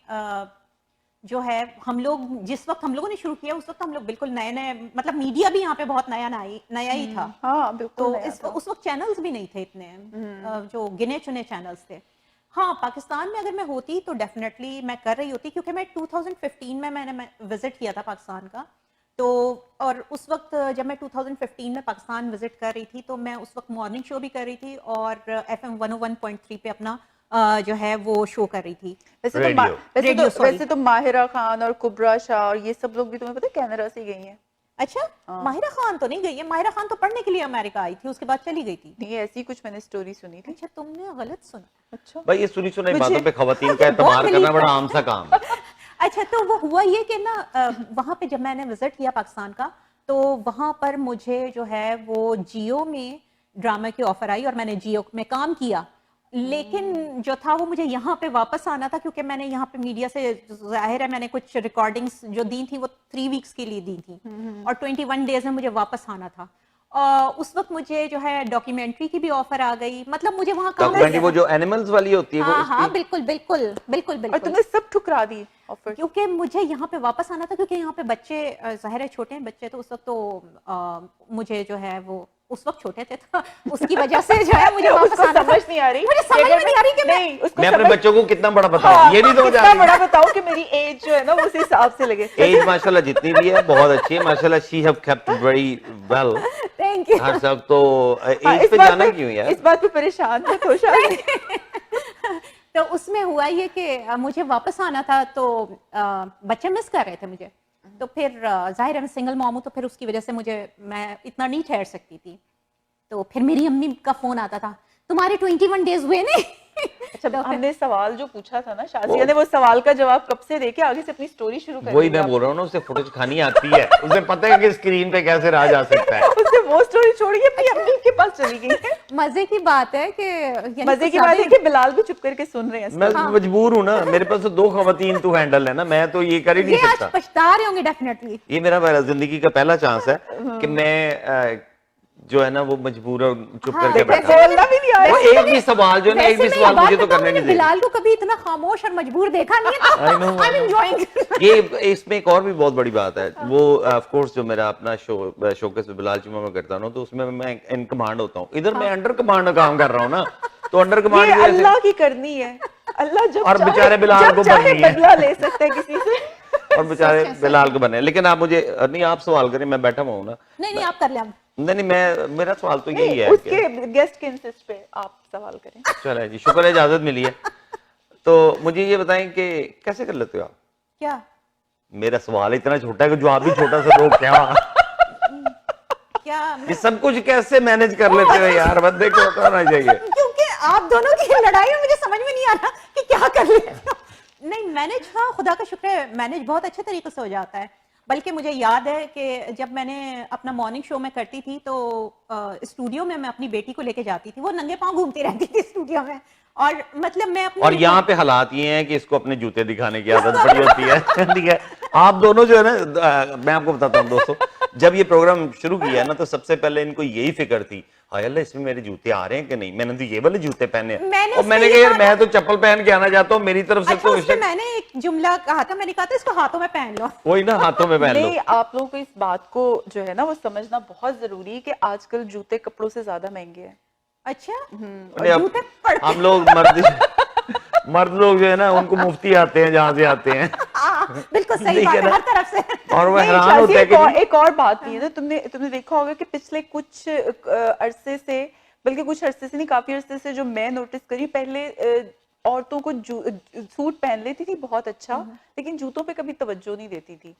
जो है, हम लोग जिस वक्त हम लोगों ने शुरू किया उस वक्त हम लोग बिल्कुल नए नए, मतलब मीडिया भी यहाँ पे बहुत नया ही था। हाँ, बिल्कुल तो उस वक्त चैनल्स भी नहीं थे इतने, जो गिने चुने चैनल्स थे। हाँ, पाकिस्तान में अगर मैं होती तो डेफिनेटली मैं कर रही होती, क्योंकि मैं 2015 में मैंने विजिट किया था पाकिस्तान का। तो और उस वक्त जब मैं 2015 में पाकिस्तान विजिट कर रही थी, तो मैं उस वक्त मॉर्निंग शो भी कर रही थी और FM 101.3 पे अपना जो है वो शो कर रही थी। वैसे तो माहिरा खान और कुबरा शाह और ये सब लोग भी तुम्हें पता है कनाडा से गई हैं। अच्छा, माहिरा खान तो नहीं गई है। माहिरा खान तो पढ़ने के लिए अमेरिका आई थी, उसके बाद चली गई थी। नहीं, ऐसी कुछ मैंने स्टोरी सुनी थी। अच्छा, तुमने गलत सुना। अच्छा भाई, ये सुनी सुनाई बातों पे खवातीन का एतबार करना बड़ा आम सा काम है। अच्छा, तो वो हुआ ये कि ना, वहाँ पे जब मैंने विजिट किया पाकिस्तान का, तो वहाँ पर मुझे जो है वो जियो में ड्रामा की ऑफर आई और मैंने जियो में काम किया। लेकिन जो था वो मुझे यहाँ पे वापस आना था, क्योंकि मैंने यहाँ पे मीडिया से, जाहिर है मैंने कुछ रिकॉर्डिंग्स जो दी थी वो 3 वीक्स के लिए दी थी और 21 डेज में मुझे वापस आना था। उस वक्त मुझे जो है डॉक्यूमेंट्री की भी ऑफर आ गई, मतलब मुझे वहाँ डॉक्यूमेंट्री वो जो एनिमल्स वाली होती है वो। हाँ, बिल्कुल बिल्कुल बिल्कुल बिल्कुल। और तुमने सब ठुकरा दी ऑफर? क्योंकि मुझे यहाँ पे वापस आना था, क्योंकि यहाँ पे बच्चे जाहिर है छोटे हैं बच्चे, तो उस वक्त तो मुझे जो है वो उस वक्त छोटे थे, तो उसकी वजह से जो है मुझे वापस आना समझ नहीं आ रही, मुझे समझ नहीं आ रही कि मैं अपने बच्चों को कितना बड़ा बताऊं, ये नहीं समझ आ रही। बड़ा बताऊं कि मेरी एज जो है ना उस हिसाब से लगे। एज माशाल्लाह जितनी भी है बहुत अच्छी है माशाल्लाह, she have kept very well. Thank you. हर सब तो एज पे जाना क्यों यार? इस बात पे परेशान थे खुशहाल। तो उसमें हुआ ये कि मुझे वापस आना था, तो बच्चे मिस कर रहे थे मुझे, तो फिर जाहिर है मैं सिंगल मॉम हूँ, तो फिर उसकी वजह से मैं इतना नहीं ठहर सकती थी। तो फिर मेरी अम्मी का फोन आता था, तुम्हारे 21 डेज हुए नहीं। अच्छा, हमने सवाल जो पूछा था ना, शाजिया ने वो सवाल का जवाब कब से देके आगे से अपनी स्टोरी शुरू कर दी। वही मैं बोल रहा हूँ ना, उसे फुटेज खानी आती है, उसे पता है कि स्क्रीन पे कैसे रहा जा सकता है। उससे वो स्टोरी छोड़िए, अपनी अम्मी के पास चली गई है। मजे की बात है कि मजे की बात है कि बिलाल भी चुप करके सुन रहे हैं। मैं मजबूर हूँ ना, मेरे पास तो 2 खवातीन तो हैंडल है ना, मैं तो ये कर ही नहीं ये आज सकता। पछता रहे होंगे डेफिनेटली। ये मेरा जिंदगी का पहला चांस है कि मैं जो है ना वो मजबूर और चुप करके बैठा हूं। बोलना भी नहीं आ वो रहा। एक भी सवाल जो है ना, एक भी सवाल मुझे तो करने नहीं देगा। बिलाल को कभी इतना खामोश और मजबूर देखा नहीं है। I know, I I'm know. enjoying। ये इसमें एक और भी बहुत बड़ी बात है, वो ऑफ कोर्स जो मेरा अपना शोकेस बिलाल चीमा में करता हूँ ना, तो उसमें मैं इन कमांड होता हूँ, इधर मैं अंडर कमांड काम कर रहा हूँ ना, तो अंडर कमांड ये अल्लाह की करनी है, अल्लाह जब और चाहे- बेचारे बिलाल जब को चाहे बननी है। बदला ले सकता है किसी से। और बेचारे बिलाल को बने। लेकिन आप मुझे नहीं, आप सवाल करें, मैं बैठा हुआ हूँ ना। नहीं आप कर ले। नहीं, मेरा सवाल तो यही है उसके गेस्ट के इंसिस्ट पे आप सवाल करें। चलो जी, शुक्र है इजाजत मिली है। तो मुझे ये बताएं कि कैसे कर लेते हो आप? क्या? मेरा सवाल इतना छोटा है कि जवाब भी छोटा सा दो क्या? क्या ये सब कुछ कैसे मैनेज कर लेते हो यार, बंदे को बताना चाहिए। क्योंकि आप दोनों की लड़ाई में मुझे समझ में नहीं आ रहा कि क्या कर लेते हो। नहीं मैनेज, हाँ खुदा का शुक्र है मैनेज बहुत अच्छे तरीके से हो जाता है। बल्कि मुझे याद है कि जब मैंने अपना मॉर्निंग शो में करती थी तो स्टूडियो में मैं अपनी बेटी को लेके जाती थी, वो नंगे पांव घूमती रहती थी स्टूडियो में, और मतलब मैं अपनी और यहाँ पे हालात ये हैं कि इसको अपने जूते दिखाने की आदत बड़ी होती है। ठीक है, आप दोनों जो है ना, मैं आपको बताता हूँ दोस्तों, जब ये प्रोग्राम शुरू किया ना तो सबसे पहले इनको यही फिक्र थी, हाय अल्लाह इसमें मेरे जूते आ रहे हैं कि नहीं, मैंने तो ये वाले जूते पहने हैं। और मैंने कहा यार मैं तो चप्पल पहन के आना चाहता हूँ, मेरी तरफ से अच्छा, तो उसमें मैंने एक जुमला कहा था, मैंने कहा था इसको हाथों में पहन लो। वही ना, हाथों में पहन लो। नहीं, आप लोगों को इस बात को जो है ना वो समझना बहुत जरूरी है कि आजकल जूते कपड़ों से ज्यादा महंगे हैं। अच्छा, नहीं, जूते पड़ते हम लोग मर्द लोग जो है ना उनको मुफ्ती आते हैं जहां से आते हैं। बिल्कुल सही बात है, हर तरफ से। और वो नहीं, हैरान होते हैं कि एक और बात भी है ना, तुमने देखा होगा कि पिछले कुछ अरसे से, बल्कि कुछ अरसे से नहीं, काफी अरसे से जो मैं नोटिस करी, पहले औरतों को सूट पहन लेती थी बहुत अच्छा, लेकिन जूतों पे कभी तवज्जो नहीं देती थी।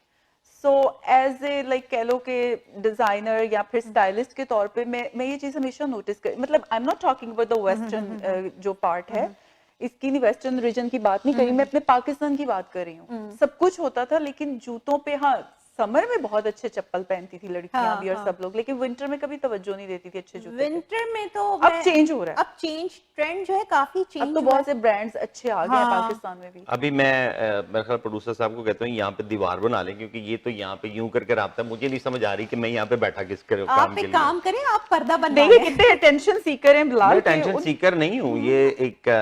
सो एज ए लाइक कह लो कि डिजाइनर या फिर स्टाइलिस्ट के तौर पे मैं ये चीज हमेशा नोटिस कर, मतलब I am not talking about the western जो पार्ट है, इसकी नहीं, वेस्टर्न रीजन की बात नहीं कर रही मैं, अपने पाकिस्तान की बात कर रही हूँ। सब कुछ होता था, लेकिन जूतों पे, हाँ समर में बहुत अच्छे चप्पल पहनती थी लड़कियां भी और सब लोग, लेकिन विंटर में कभी तवज्जो नहीं देती थी अच्छे जूते। विंटर में तो अब चेंज हो रहा है, अब चेंज ट्रेंड जो है काफी चेंज, अब तो बहुत से ब्रांड्स अच्छे आ गए हैं पाकिस्तान में भी। अभी मैं मेरे ख्याल प्रोड्यूसर साहब को कहता हूँ यहाँ पे दीवार बना लें, क्योंकि ये तो यहाँ पे यूं करके राब्ता, मुझे नहीं समझ आ रही कि मैं यहाँ पे बैठा किस काम आप के एक लिए। काम करें, आप पर्दा बना देखिए कितने अटेंशन सीकर हैं बिलाल। मैं टेंशन सीकर नहीं हूँ, ये एक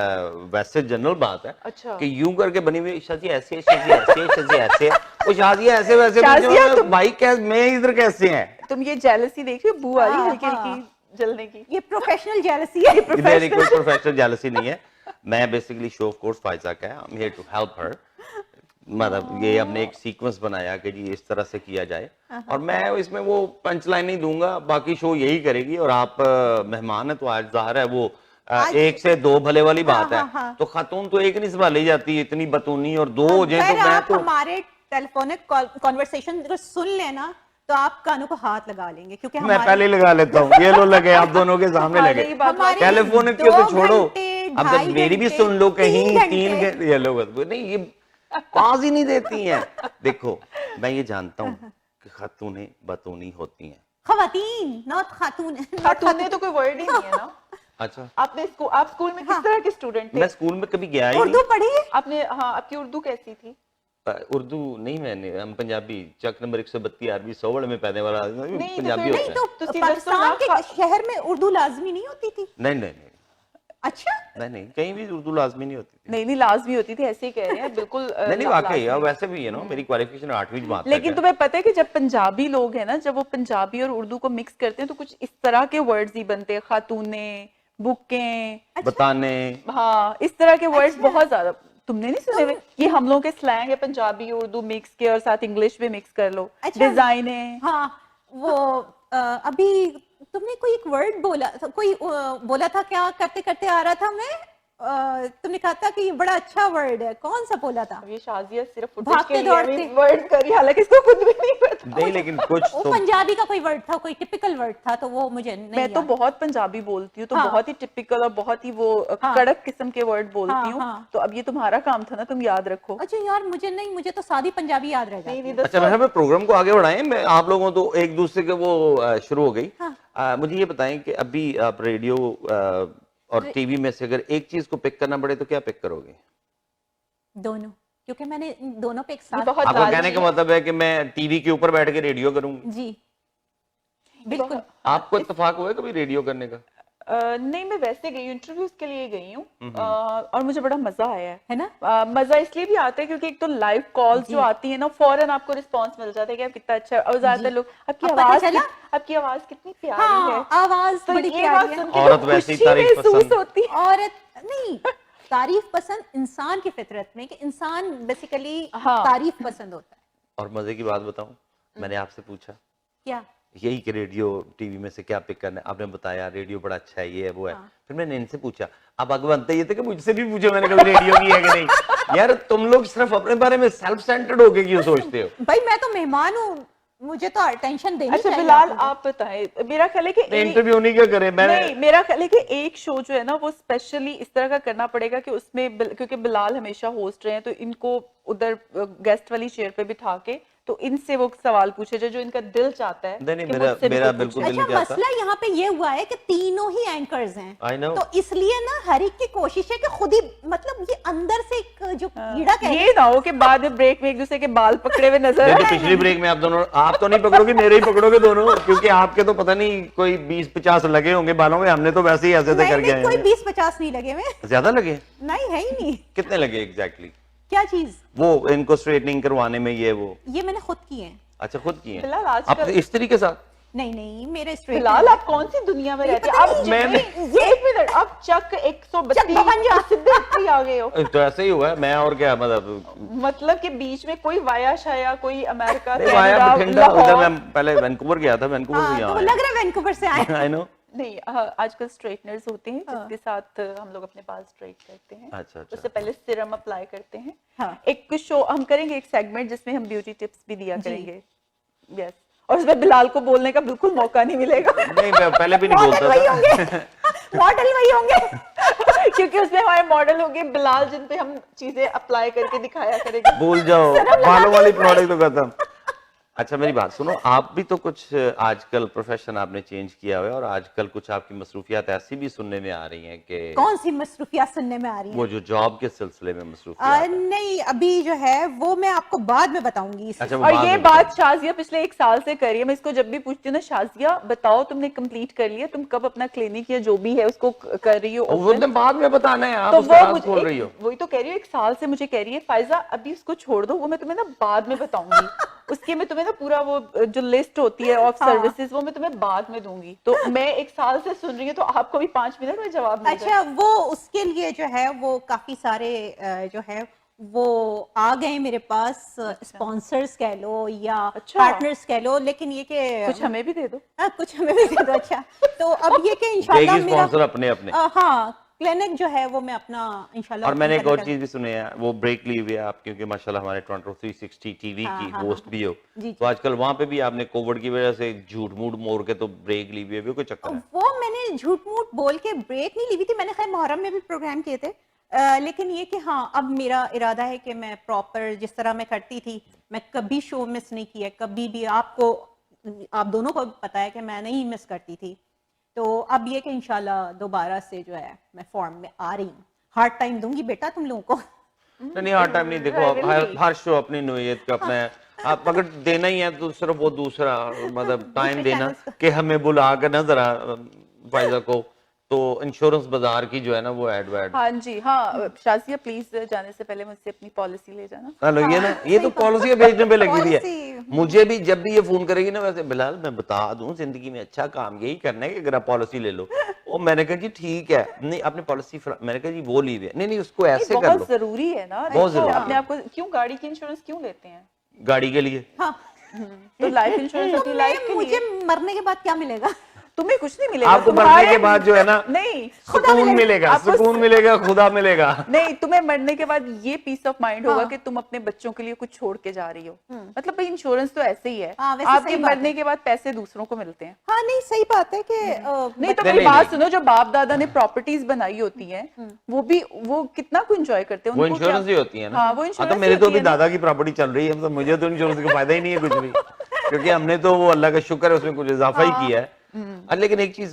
वैसे जनरल बात है। अच्छा। कि यूं करके बनी हुई शादी ऐसे ऐसे वो शादियां ऐसे वैसे भाई क्या मैं इधर कैसे हैं? तुम ये जेलसी देख रही हो, बू आ रही है हल्की हल्की जलने की। ये प्रोफेशनल जेलसी है। मेरी कोई प्रोफेशनल जेलसी नहीं है, मैं basically show of course Faiza का है, I am here to help her. मतलब ये हमने एक सीक्वेंस बनाया कि जी इस तरह से किया जाए, और मैं इसमें वो पंच लाइन नहीं दूंगा, बाकी शो यही करेगी। और आप मेहमान है तो आज जाहिर है वो एक से दो भले वाली बात है, तो खातून तो एक नहीं संभाली जाती, इतनी बतूनी और दो हो जाए तो मैं तो हमारे टेलीफोनिक कॉन्वर्सेशन अगर सुन लेना तो आप कानों को हाथ लगा लेंगे, क्योंकि मैं पहले लगा लेता हूँ, ये लो लगे आप दोनों के सामने लगे। टेलीफोनिक के तो छोड़ो, अब जब मेरी भी सुन लो कहीं 3 घंटे, ये लोग नहीं, ये पास ही नहीं देती हैं। देखो मैं ये जानता हूँ कि खातूनें बतूनी होती हैं, खवातीन नॉट खातून। खातून तो कोई वर्ड ही नहीं है ना। अच्छा, आप स्कूल में किस तरह के स्टूडेंट थे? मैं स्कूल में कभी गया ही उर्दू पढ़ी आपने? हाँ, आपकी उर्दू कैसी थी? उर्दू नहीं, मैंने हम पंजाबी चक नंबर 132 अरबी 100 में पैदे वाला पंजाबी होता है। तो पाकिस्तान के शहर में उर्दू लाजमी नहीं होती थी? नहीं। अच्छा, नहीं, कहीं भी उर्दू लाजमी नहीं होती थी। नहीं लाजमी होती थी, ऐसे ही कह रहे हैं बिल्कुल। नहीं वाकई, अब वैसे भी मेरी क्वालिफिकेशन 8वीं बात। लेकिन तुम्हें पता है कि जब पंजाबी लोग हैं ना, जब वो पंजाबी और उर्दू को मिक्स करते हैं तो कुछ इस तरह के वर्ड्स ही बनते हैं, खातूने, बुकें, बताने, हाँ इस तरह के वर्ड्स बहुत ज्यादा। तुमने नहीं सुने हुए? ये हम लोगों के स्लैंग है, पंजाबी उर्दू मिक्स के और साथ इंग्लिश भी मिक्स कर लो। डिजाइन है, हाँ वो अभी तुमने कोई एक वर्ड बोला था, कोई बोला था, क्या करते करते आ रहा था मैं, तुमने कहा था कि ये बड़ा अच्छा वर्ड है, कौन सा बोला था? अब ये शाजिया सिर्फ फुटेज भागते के लिए दौड़ते। वर्ड करी, हालांकि इसको खुद भी नहीं पता। नहीं लेकिन कुछ वो तो पंजाबी का कोई वर्ड था, कोई टिपिकल वर्ड था, तो वो मुझे नहीं मैं तो याद। बहुत पंजाबी बोलती हूँ, तो हाँ। बहुत ही टिपिकल और बहुत ही वो हाँ। कड़क किस्म के वर्ड बोलती हाँ, हूँ। हाँ। तो अब ये तुम्हारा काम था ना, तुम याद रखो। अच्छा यार, मुझे नहीं, मुझे तो सादी पंजाबी याद रह जाती है। अच्छा मैं प्रोग्राम को आगे बढ़ाएं, मैं आप लोगों तो एक दूसरे के वो शुरू हो गई। हाँ। मुझे ये बताएं कि अभी आप रेडियो और टीवी में से अगर एक चीज को पिक करना पड़े तो क्या पिक करोगे? दोनों, क्योंकि मैंने इन दोनों पे एक साथ। बहुत आपका लालची कहने का है। मतलब है कि मैं टीवी के ऊपर बैठ के रेडियो करूंगी? जी बिल्कुल। आपको इत्तेफाक हुआ है कभी रेडियो करने का? नहीं, मैं वैसे गई हूँ, इंटरव्यूज के लिए गई हूँ और मुझे बड़ा मजा आया है ना? मजा इसलिए भी आता है क्योंकि एक तो लाइव कॉल्स जो आती है ना, फौरन आपको रिस्पांस मिल जाता है कि आप कितना अच्छा, और ज्यादातर लोग आपकी अब पता आवाज चला? आपकी आवाज कितनी प्यारी है। हाँ, आवाज तो बड़ी ये प्यारी बात है। सुन के औरत तो वैसे ही खुशी तारीफ महसूस पसंद। होती है। औरत नहीं, तारीफ पसंद इंसान की फितरत में, कि इंसान बेसिकली हाँ। तारीफ पसंद होता है। और मजे की बात बताऊं, मैंने आपसे पूछा क्या? यही कि रेडियो टीवी में से क्या पिक करना है, आपने बताया रेडियो बड़ा अच्छा है, ये है वो है। फिर मैंने इनसे पूछा, अब आगे बनते ये थे कि मुझसे भी पूछो मैंने कभी रेडियो की है कि नहीं। यार तुम लोग सिर्फ अपने बारे में सेल्फ सेंटर्ड होके क्यों सोचते हो? भाई मैं तो मेहमान हूँ, मुझे तो अटेंशन देनी अच्छा चाहिए। बिलाल, आपको। आप बताएं। मेरा ख्याल है कि इंटरव्यू नहीं क्या करे मैंने। नहीं, मेरा ख्याल है कि एक शो जो है ना वो स्पेशली इस तरह का करना पड़ेगा कि उसमें क्योंकि बिलाल हमेशा होस्ट रहे हैं, तो इनको उधर गेस्ट वाली चेयर पे बिठा के तो इनसे वो सवाल पूछे जो इनका दिल चाहता है। नहीं, कि मेरा- मुझसे भी मेरा कोई बिल्कुल पूछे। दिल अच्छा, मसला यहाँ पे ये हुआ है कि तीनों ही एंकर्स हैं, I know। तो इसलिए ना हर एक की कोशिश है कि खुद ही, मतलब ये अंदर से एक जो कीड़ा कह ये ना हो कि बाद में ब्रेक में एक दूसरे के बाल पकड़े हुए नजर नहीं तो आए। पिछली ब्रेक में आप दोनों, आप तो नहीं पकड़ोगे, मेरे ही पकड़ोगे दोनों, क्योंकि आपके तो पता नहीं कोई 20-50 लगे होंगे बालों में, हमने तो वैसे ही ऐसे ऐसे करके आए कोई हैं। 20-50 नहीं लगे हुए। ज्यादा लगे? नहीं है ही नहीं। कितने लगे एग्जैक्टली? क्या चीज? वो इनको स्ट्रेटनिंग करवाने में ये मैंने खुद की है। अच्छा खुद किए बिलाल, आप आजकल इस तरीके साथ? नहीं मेरे स्ट्रेट। फिलहाल आप कौन सी दुनिया में रहते हैं? पता आप नहीं, एक मिनट, आप चक 132 सीधे ही आ गए हो। तो ऐसे ही हुआ है, मैं और क्या मतलब मतलब कि बीच में कोई वाया शाया, कोई अमेरिका, नहीं, आया कनाडा, बठिंडा, उधर लाहौर। मैं पहले वैंकूवर गया था, वैंकूवर से हाँ, तो यहाँ वो लग रहा है वैंकूवर से आए। I know. नहीं, आजकल स्ट्रेटनर्स होते हैं जिसके साथ हम लोग अपने बाल स्ट्रेट करते हैं। अच्छा, अच्छा। उससे पहले सीरम अप्लाई करते हैं। हाँ। एक शो हम करेंगे, एक सेगमेंट जिसमें हम ब्यूटी टिप्स भी दिया करेंगे। यस, और उसमें बिलाल को बोलने का बिल्कुल मौका नहीं मिलेगा। नहीं मैं पहले भी नहीं मॉडल वही बोलता होंगे, था। मॉडल वही होंगे। क्योंकि उसमें हमारे मॉडल होंगे बिलाल, जिन पे हम चीजें अप्लाई करके दिखाया करेंगे। भूल जाओ, बालों वाली प्रोडक्ट तो खत्म। अच्छा मेरी बात सुनो, आप भी तो कुछ आजकल प्रोफेशन आपने चेंज किया हुआ है, और आजकल कुछ आपकी मसरूफियात ऐसी भी सुनने में आ रही हैं कि कौन सी मसरूफियात सुनने में आ रही है? वो जो जॉब के सिलसिले में मसरूफियात है। नहीं, अभी जो है वो मैं आपको बाद में बताऊंगी। अच्छा, वो और बाद ये में बात शाजिया पिछले 1 साल से कर रही है। मैं इसको जब भी पूछती हूँ ना, शाजिया बताओ तुमने कंप्लीट कर लिया, तुम कब अपना क्लिनिक या जो भी है उसको कर रही हो? और वो तो बाद में बताना है, आप तो उसका वो राज मुझे खोल रही हो। वही तो कह रही हूँ, 1 साल से मुझे कह रही है फायजा अभी उसको छोड़ दो, वो मैं तुम्हें ना बाद में बताऊंगी। उसके मैं तुम्हें ना पूरा वो जो लिस्ट होती है ऑफ सर्विसेज, वो मैं तुम्हें बाद में दूंगी। तो मैं 1 साल से सुन रही हूँ, तो आपको भी 5 मिनट में जवाब मिल जाए। अच्छा, वो उसके लिए जो है वो काफी सारे जो है वो आ गए मेरे पास, स्पॉन्सर्स कह लो या पार्टनर्स कह लो, लेकिन ये कि कुछ हमें भी दे दो। कुछ हमें भी दे दो। अच्छा, तो अब ये कि इंशाल्लाह देगी स्पॉन्सर अपने अपने। हाँ, क्लिनिक जो है वो मैं अपना इंशाल्लाह। और मैंने एक और चीज भी सुनी है, वो ब्रेक ली हुई है आप, क्योंकि माशाल्लाह हमारे टोरंटो 360 टीवी की होस्ट भी हो, तो आजकल वहां पे भी आपने कोविड की वजह से झूठ मूठ मोड़ के तो ब्रेक ली हुई है, कोई चक्कर है? वो मैंने झूठ मूठ बोल के ब्रेक नहीं ली हुई थी, मैंने खैर मुहर्रम में भी प्रोग्राम किए थे। लेकिन ये कि हाँ, अब मेरा इरादा है कि मैं प्रॉपर जिस तरह मैं करती थी, मैं कभी शो मिस नहीं किया, कभी भी। आप दोनों को पता है कि मैं नहीं मिस करती थी। तो अब ये कि इंशाल्लाह दोबारा से जो है मैं फॉर्म में आ रही हूँ। हार्ड टाइम दूंगी बेटा तुम लोगों को। नहीं हार्ड टाइम नहीं, देखो आप हर शो अपनी नोयत का अपना है, आप अगर देना ही है तो सिर्फ वो दूसरा मतलब टाइम देना कि हमें बुला कर ना जरा फायजा को, तो इंश्योरेंस बाजार की जो है ना वो एड वैड। हाँ जी, हाँ शाजिया प्लीज जाने से पहले मुझसे अपनी पॉलिसी ले जाना। हेलो, ये ना ये तो पॉलिसी भेजने पे लगी हुई है। मुझे भी जब भी ये फोन करेगी ना, वैसे बिलाल मैं बता दूं जिंदगी में अच्छा काम यही करना है कि अगर आप पॉलिसी ले लो। और मैंने कहा जी ठीक है, नहीं आपने पॉलिसी, मैंने कहा जी वो ली हुई है, नहीं उसको ऐसे कर लो। बहुत जरूरी है ना, बहुत जरूरी है। अपने आप को क्यों गाड़ी की इंश्योरेंस क्यों लेते हैं? गाड़ी के लिए। हाँ, तो लाइफ इंश्योरेंस होती है लाइफ के लिए। मुझे मरने के बाद क्या मिलेगा? तुम्हें कुछ नहीं मिलेगा, आपको मरने के बाद जो है ना नहीं सुकून मिलेगा, आपको सुकून मिलेगा, खुदा मिलेगा। नहीं, तुम्हें मरने के बाद ये पीस ऑफ माइंड होगा हाँ। कि तुम अपने बच्चों के लिए कुछ छोड़ के जा रही हो। मतलब भाई इंश्योरेंस तो ऐसे ही है, हाँ, वैसे आपके सही बात मरने है। के बाद पैसे दूसरों को मिलते हैं। हाँ नहीं सही बात है कि नहीं तो नहीं, मेरी नहीं, बात नहीं। सुनो, जो बाप दादा ने प्रॉपर्टीज बनाई होती हैं वो कितना को एंजॉय करते हैं, वो उनको इंश्योरेंस क्या- ही होती है ना। हाँ, वो तो इंश्योरेंस मेरे ही तो होती अभी है ना। दादा की प्रॉपर्टी चल रही है, तो मुझे तो इंश्योरेंस का फायदा ही नहीं है कुछ भी, क्योंकि हमने तो वो अल्लाह का शुक्र है उसमें कुछ इजाफा ही किया है। लेकिन एक चीज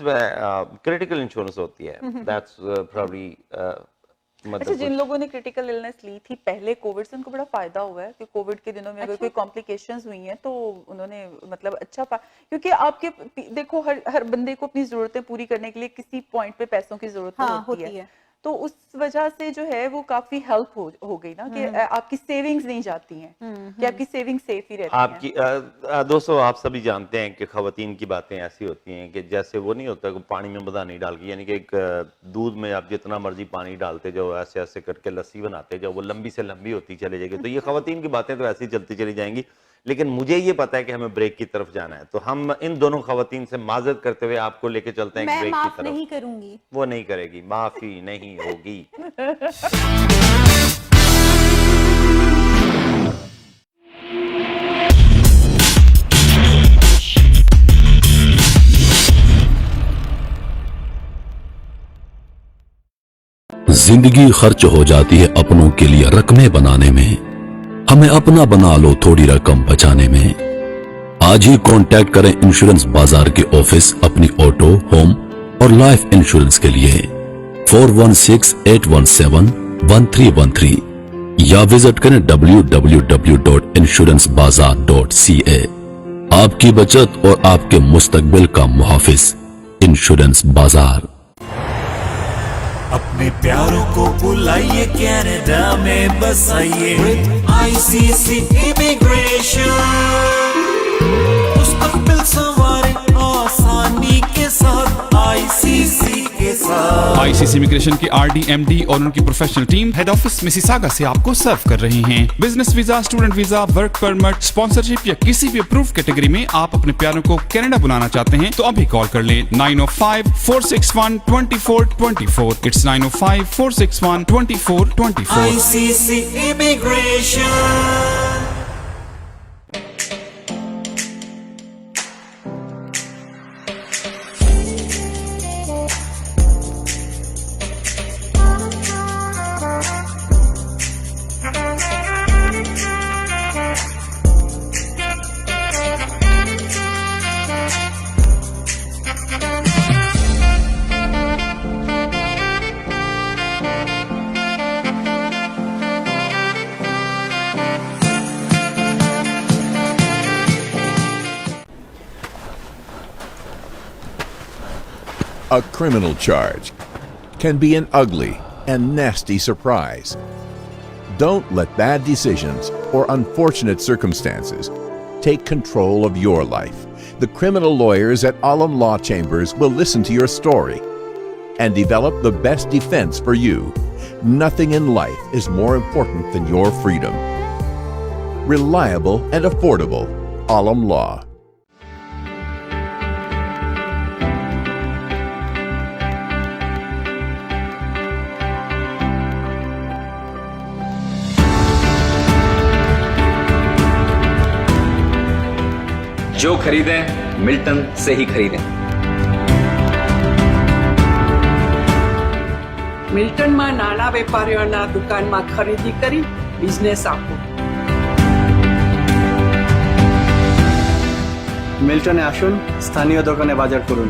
क्रिटिकल इंश्योरेंस होती है, दैट्स प्रॉब्ली अच्छा, जिन लोगों ने क्रिटिकल इलनेस ली थी पहले कोविड से, उनको बड़ा फायदा हुआ है कि कोविड के दिनों में अगर कोई कॉम्प्लिकेशंस हुई हैं तो उन्होंने मतलब अच्छा क्योंकि आपके देखो हर बंदे को अपनी जरूरतें पूरी करने के लिए किसी पॉइंट पे पैसों की जरूरत हाँ, होती होती है। है। तो उस वजह से जो है वो काफी हेल्प हो गई ना कि आपकी सेविंग्स नहीं जाती हैं, कि आपकी सेविंग सेफ ही रहती हैं। आपकी दोस्तों, आप सभी जानते हैं कि खवातीन की बातें ऐसी होती हैं कि जैसे वो नहीं होता कि पानी में बदानी डाल के, यानी कि एक दूध में आप जितना मर्जी पानी डालते जाओ, ऐसे ऐसे करके लस्सी बनाते जाओ, वो लंबी से लंबी होती चली जाएगी। तो ये खवातीन की बातें तो ऐसी चलती चली जाएंगी, लेकिन मुझे ये पता है कि हमें ब्रेक की तरफ जाना है, तो हम इन दोनों खवातीन से माजरत करते हुए आपको लेके चलते हैं मैं ब्रेक की माफ तरफ। नहीं करूंगी। वो नहीं करेगी, माफी नहीं होगी। जिंदगी खर्च हो जाती है अपनों के लिए रकमें बनाने में, हमें अपना बना लो थोड़ी रकम बचाने में। आज ही कांटेक्ट करें इंश्योरेंस बाजार के ऑफिस अपनी ऑटो, होम और लाइफ इंश्योरेंस के लिए 4168171313 या विजिट करें www.insurancebazar.ca। आपकी बचत और आपके मुस्तकबिल का मुहाफिज इंश्योरेंस बाजार। अपने प्यारों को बुलाइए, कनाडा में बसाइए ICC इमिग्रेशन। मुस्तकबिल सवारी आसानी के साथ ICC के साथ। ICC इमिग्रेशन की RD, MD और उनकी professional team head office Mississauga से आपको सर्व कर रही हैं। Business visa, student visa, work permit, sponsorship या किसी भी अप्रूव कैटेगरी में आप अपने प्यारों को कनाडा बुलाना चाहते हैं तो अभी कॉल कर लें 905-461-2424। It's 905-461-2424। ICC immigration. A criminal charge can be an ugly and nasty surprise. Don't let bad decisions or unfortunate circumstances take control of your life. The criminal lawyers at Alam Law Chambers will listen to your story and develop the best defense for you. Nothing in life is more important than your freedom. Reliable and affordable. Alam Law. जो खरीदें Milton से ही खरीदें। મિલ્ટનમાં નાના વેપારીઓના દુકાનમાં ખરીદી કરી business આપો। মিল্টনে আসুন, স্থানীয় দোকানে বাজার করুন।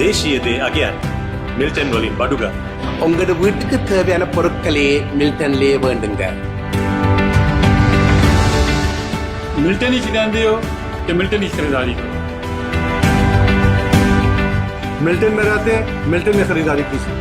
தேசியதே அகைன் மில்டன் வலின் படுகா। உங்களோட வீட்டுக்கு தேவையான பொருட்களே மில்டன்லே வேண்டுங்க। मिल्टन ही खरीदते हो कि मिल्टन ही खरीदारी करो। मिल्टन में रहते हैं, मिल्टन में खरीदारी कीजिए।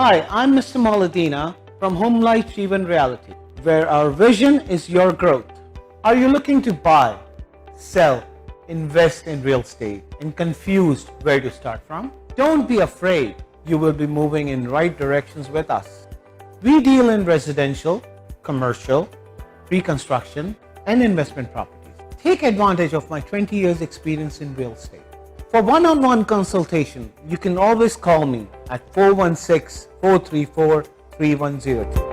Hi, I'm Mr. Maladina from Home Life Jeevan Reality, where our vision is your growth. Are you looking to buy, sell, invest in real estate and confused where to start from? Don't be afraid. You will be moving in right directions with us. We deal in residential, commercial, pre-construction and investment properties. Take advantage of my 20 years experience in real estate. For one-on-one consultation, you can always call me at 416-434-3102.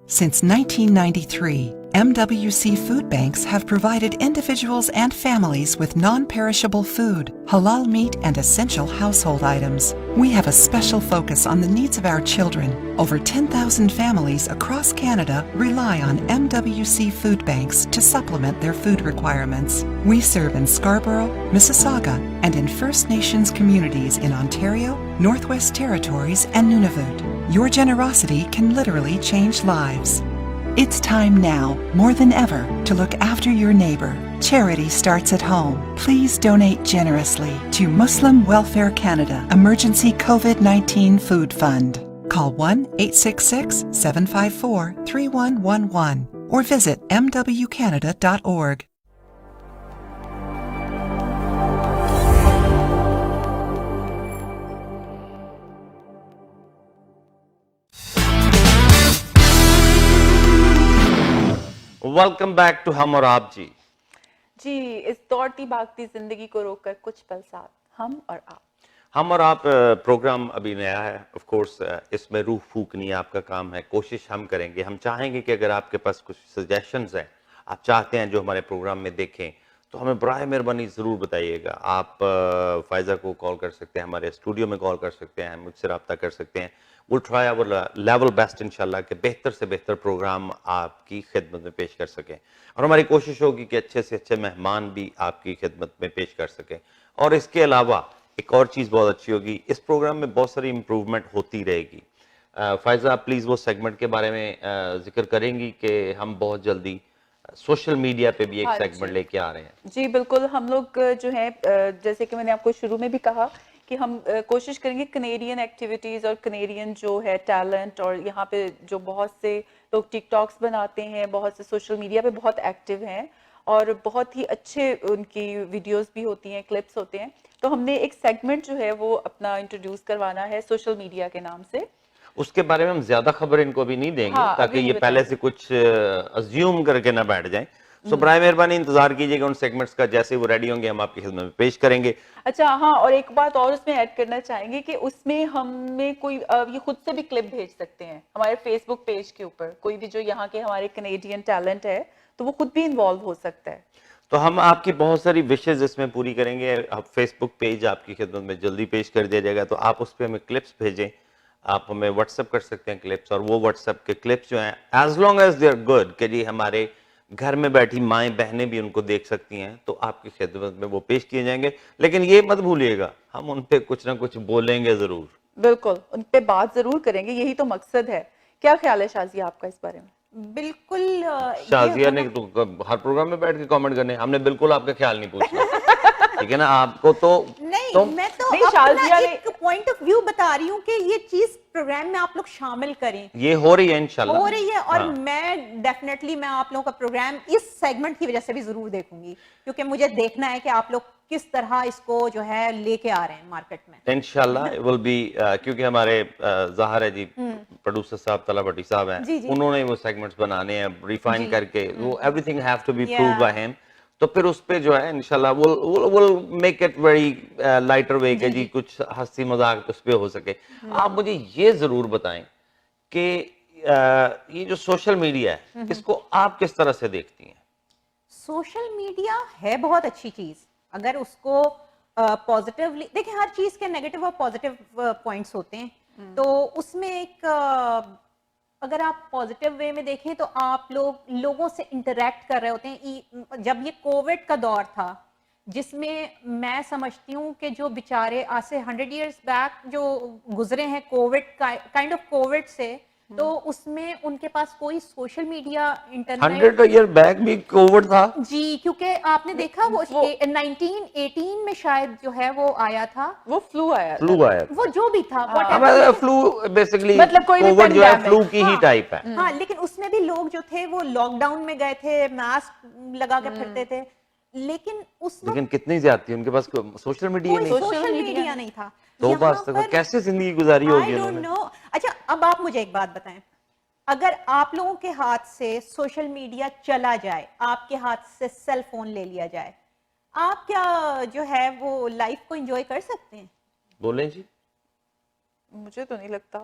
Since 1993, MWC Food Banks have provided individuals and families with non-perishable food, halal meat, and essential household items. We have a special focus on the needs of our children. Over 10,000 families across Canada rely on MWC Food Banks to supplement their food requirements. We serve in Scarborough, Mississauga, and in First Nations communities in Ontario, Northwest Territories, and Nunavut. Your generosity can literally change lives. It's time now, more than ever, to look after your neighbor. Charity starts at home. Please donate generously to Muslim Welfare Canada Emergency COVID-19 Food Fund. Call 1-866-754-3111 or visit mwcanada.org. Welcome back to हम और आप जी। जी, इस दौड़ती भागती जिंदगी को रोककर कुछ पल साथ हम और आप। हम और आप प्रोग्राम अभी नया है, ऑफ कोर्स इसमें रूह फूकनी आपका काम है। कोशिश हम करेंगे, हम चाहेंगे कि अगर आपके पास कुछ सजेशंस हैं, आप चाहते हैं जो हमारे प्रोग्राम में देखें, तो हमें बराए मेहरबानी ज़रूर बताइएगा। आप फायजा को कॉल कर सकते हैं, हमारे स्टूडियो में कॉल कर सकते हैं, मुझसे रब्ता कर सकते हैं। We'll try our level best इंशाल्लाह कि बेहतर से बेहतर प्रोग्राम आपकी खिदमत में पेश कर सकें, और हमारी कोशिश होगी कि अच्छे से अच्छे मेहमान भी आपकी खिदमत में पेश कर सकें। और इसके अलावा एक और चीज़ बहुत अच्छी होगी, इस प्रोग्राम में बहुत सारी इम्प्रूवमेंट होती रहेगी। फायजा, आप प्लीज़ वो सेगमेंट के बारे में जिक्र करेंगी कि हम बहुत जल्दी सोशल मीडिया पे भी एक सेगमेंट लेके आ रहे हैं। जी बिल्कुल, हम लोग जो है जैसे कि मैंने आपको शुरू में भी कहा कि हम कोशिश करेंगे कनेडियन एक्टिविटीज़ और कनेडियन जो है टैलेंट, और यहाँ पे जो बहुत से लोग टिकटॉक्स बनाते हैं, बहुत से सोशल मीडिया पे बहुत एक्टिव हैं और बहुत ही अच्छे उनकी वीडियोस भी होती हैं, क्लिप्स होते हैं। तो हमने एक सेगमेंट जो है वो अपना इंट्रोड्यूस करवाना है सोशल मीडिया के नाम से। उसके बारे में हम ज्यादा खबर इनको अभी नहीं देंगे, ताकि ये पहले से कुछ अज्यूम करके ना बैठ जाएं। सो बराए मेहरबानी इंतजार कीजिएगा उन सेगमेंट्स का, जैसे वो रेडी होंगे हम आपकी खिदमत में पेश करेंगे। अच्छा हाँ, और एक बात और उसमें ऐड करना चाहेंगे कि उसमें हमें कोई ये खुद से भी क्लिप भेज सकते हैं हमारे फेसबुक पेज के ऊपर। कोई भी जो यहाँ के हमारे कनेडियन टैलेंट है तो वो खुद भी इन्वॉल्व हो सकता है। तो हम आपकी बहुत सारी विशेज इसमें पूरी करेंगे। आप फेसबुक पेज आपकी खिदमत में जल्दी पेश कर दिया जाएगा, तो आप उस पर हमें क्लिप्स भेजें। आप हमें व्हाट्सएप कर सकते हैं क्लिप्स, और वो व्हाट्सएप के क्लिप्स जो हैं as long as they are good, कि जी हमारे घर में बैठी माएँ बहनें भी उनको देख सकती हैं, तो आपकी खिदमत में वो पेश किए जाएंगे। लेकिन ये मत भूलिएगा, हम उन पे कुछ ना कुछ बोलेंगे जरूर। बिल्कुल, उन पे बात जरूर करेंगे, यही तो मकसद है। क्या ख्याल है शाजिया आपका इस बारे में? बिल्कुल, शाजिया ने तो हर प्रोग्राम में बैठ के कमेंट करने, हमने बिल्कुल आपका ख्याल नहीं पूछना। ठीक है ना, आपको तो नहीं, मैं तो अपना एक पॉइंट ऑफ व्यू बता रही हूँ कि ये चीज प्रोग्राम में आप लोग शामिल करें। ये हो रही है इंशाल्लाह, हो रही है, और मैं डेफिनेटली मैं आप लोगों का प्रोग्राम इस सेगमेंट की वजह से भी जरूर देखूंगी, क्योंकि मुझे देखना है कि आप लोग किस तरह इसको जो है लेके आ रहे हैं मार्केट में। इंशाल्लाह इट विल बी, क्योंकि हमारे ज़ाहिर है जी प्रोड्यूसर साहब तला भट्टी साहब हैं, उन्होंने वो सेगमेंट्स बनाने हैं रिफाइन करके, वो everything have to be proved by him. तो फिर उस पे जो है इंशाल्लाह will make it very lighter way के जी कुछ हंसी मजाक उस पे हो सके। आप मुझे ये जरूर बताएं कि ये जो सोशल मीडिया है इसको आप किस तरह से देखती हैं? सोशल मीडिया है बहुत अच्छी चीज, अगर उसको पॉजिटिवली देखिए। हर चीज के नेगेटिव और पॉजिटिव पॉइंट्स होते हैं, तो उसमें एक अगर आप पॉजिटिव वे में देखें तो आप लोगों से इंटरेक्ट कर रहे होते हैं। जब ये कोविड का दौर था, जिसमें मैं समझती हूँ कि जो बेचारे आज से 100 इयर्स बैक जो गुजरे हैं कोविड काइंड ऑफ कोविड से, तो उसमें उनके पास कोई social media, internet 100 year back भी कोविड था जी, क्योंकि आपने देखा वो 1918 में शायद जो है वो आया था, वो फ्लू आया वो जो भी था हमारा फ्लू बेसिकली मतलब कोई भी कोविड जो है pandemic, फ्लू की ही टाइप है। हाँ, लेकिन उसमें भी लोग जो थे वो लॉकडाउन में गए थे, मास्क लगा के फिरते थे, लेकिन कितनी ज्यादा थी उनके पास सोशल मीडिया नहीं, सोशल मीडिया नहीं था। तो बस तक कैसे जिंदगी गुजारी होगी उन्होंने। अच्छा, अब आप मुझे एक बात बताएं, अगर आप लोगों के हाथ से सोशल मीडिया चला जाए, आपके हाथ से सेल फोन ले लिया जाए, आप क्या जो है वो लाइफ को एंजॉय कर सकते हैं? बोलें जी। मुझे तो नहीं लगता।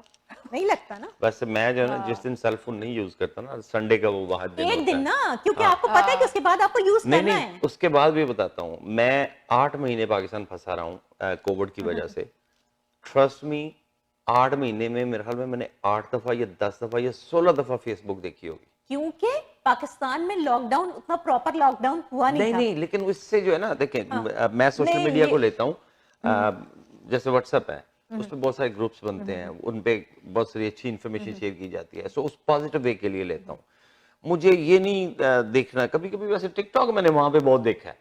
नहीं लगता ना। वैसे मैं जो है ना, जिस दिन सेल फोन नहीं यूज करता ना, संडे का वो वाहिद दिन एक दिन ना, क्योंकि हाँ। आपको पता है कि उसके बाद आपको यूज करना है। उसके बाद भी बताता हूँ, मैं 8 महीने पाकिस्तान फंसा रहा हूँ कोविड की वजह से। ट्रस्ट मी, 8 महीने में मेरे ख्याल में मैंने 8 दफा या 10 दफा या 16 दफा फेसबुक देखी होगी, क्योंकि पाकिस्तान में लॉकडाउन उतना प्रॉपर लॉकडाउन हुआ नहीं था। नहीं, लेकिन उससे जो है ना, देखें मैं सोशल मीडिया को लेता हूँ, जैसे व्हाट्सएप है, उस पर बहुत सारे ग्रुप्स बनते हैं, उन पे बहुत सारी अच्छी इन्फॉर्मेशन शेयर की जाती है, सो उस पॉजिटिव वे के लिए लेता हूँ। मुझे ये नहीं देखना, कभी कभी वैसे टिकटॉक मैंने वहां पे बहुत देखा है।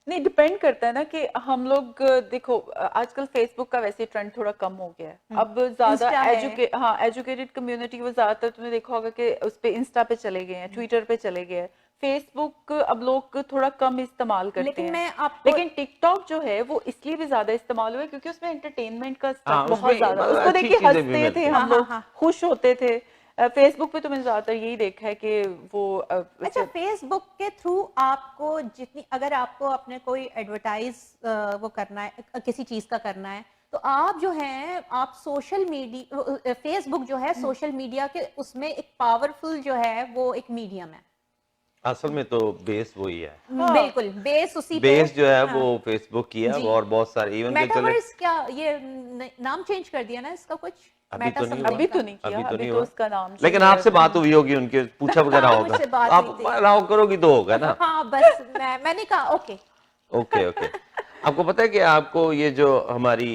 नहीं, डिपेंड करता है ना कि हम लोग देखो, आजकल फेसबुक का वैसे ट्रेंड थोड़ा कम हो गया है, अब ज्यादा एजुकेटेड कम्युनिटी वो ज्यादातर तुमने देखा होगा कि उस पे इंस्टा पे चले गए हैं, ट्विटर पे चले गए हैं, फेसबुक अब लोग थोड़ा कम इस्तेमाल करते हैं। लेकिन टिकटॉक जो है वो इसलिए भी ज्यादा इस्तेमाल हुआ है क्योंकि उसमें एंटरटेनमेंट का स्टफ बहुत ज्यादा, उसको देख के हंसते थे हम लोग, खुश होते थे। फेसबुक पे तो मैंने ज्यादातर यही देखा है कि वो अच्छा, फेसबुक के थ्रू आपको जितनी, अगर आपको अपने कोई एडवर्टाइज वो करना है, किसी चीज का करना है, तो आप जो है, आप सोशल मीडिया, फेसबुक जो है सोशल मीडिया के उसमें एक पावरफुल जो है वो एक मीडियम है। असल में तो बेस वही है। बिल्कुल, बेस उसी बेस जो है वो फेसबुक की है, और बहुत सारे इवन मेटावर्स, क्या ये नाम चेंज कर दिया ना इसका कुछ? अभी तो नहीं किया, अभी तो उसका नाम, लेकिन आपसे बात हुई होगी, उनके पूछा वगैरह होगा, आप राव करोगी तो होगा ना। हाँ, बस मैंने कहा ओके। आपको पता है कि आपको ये जो हमारी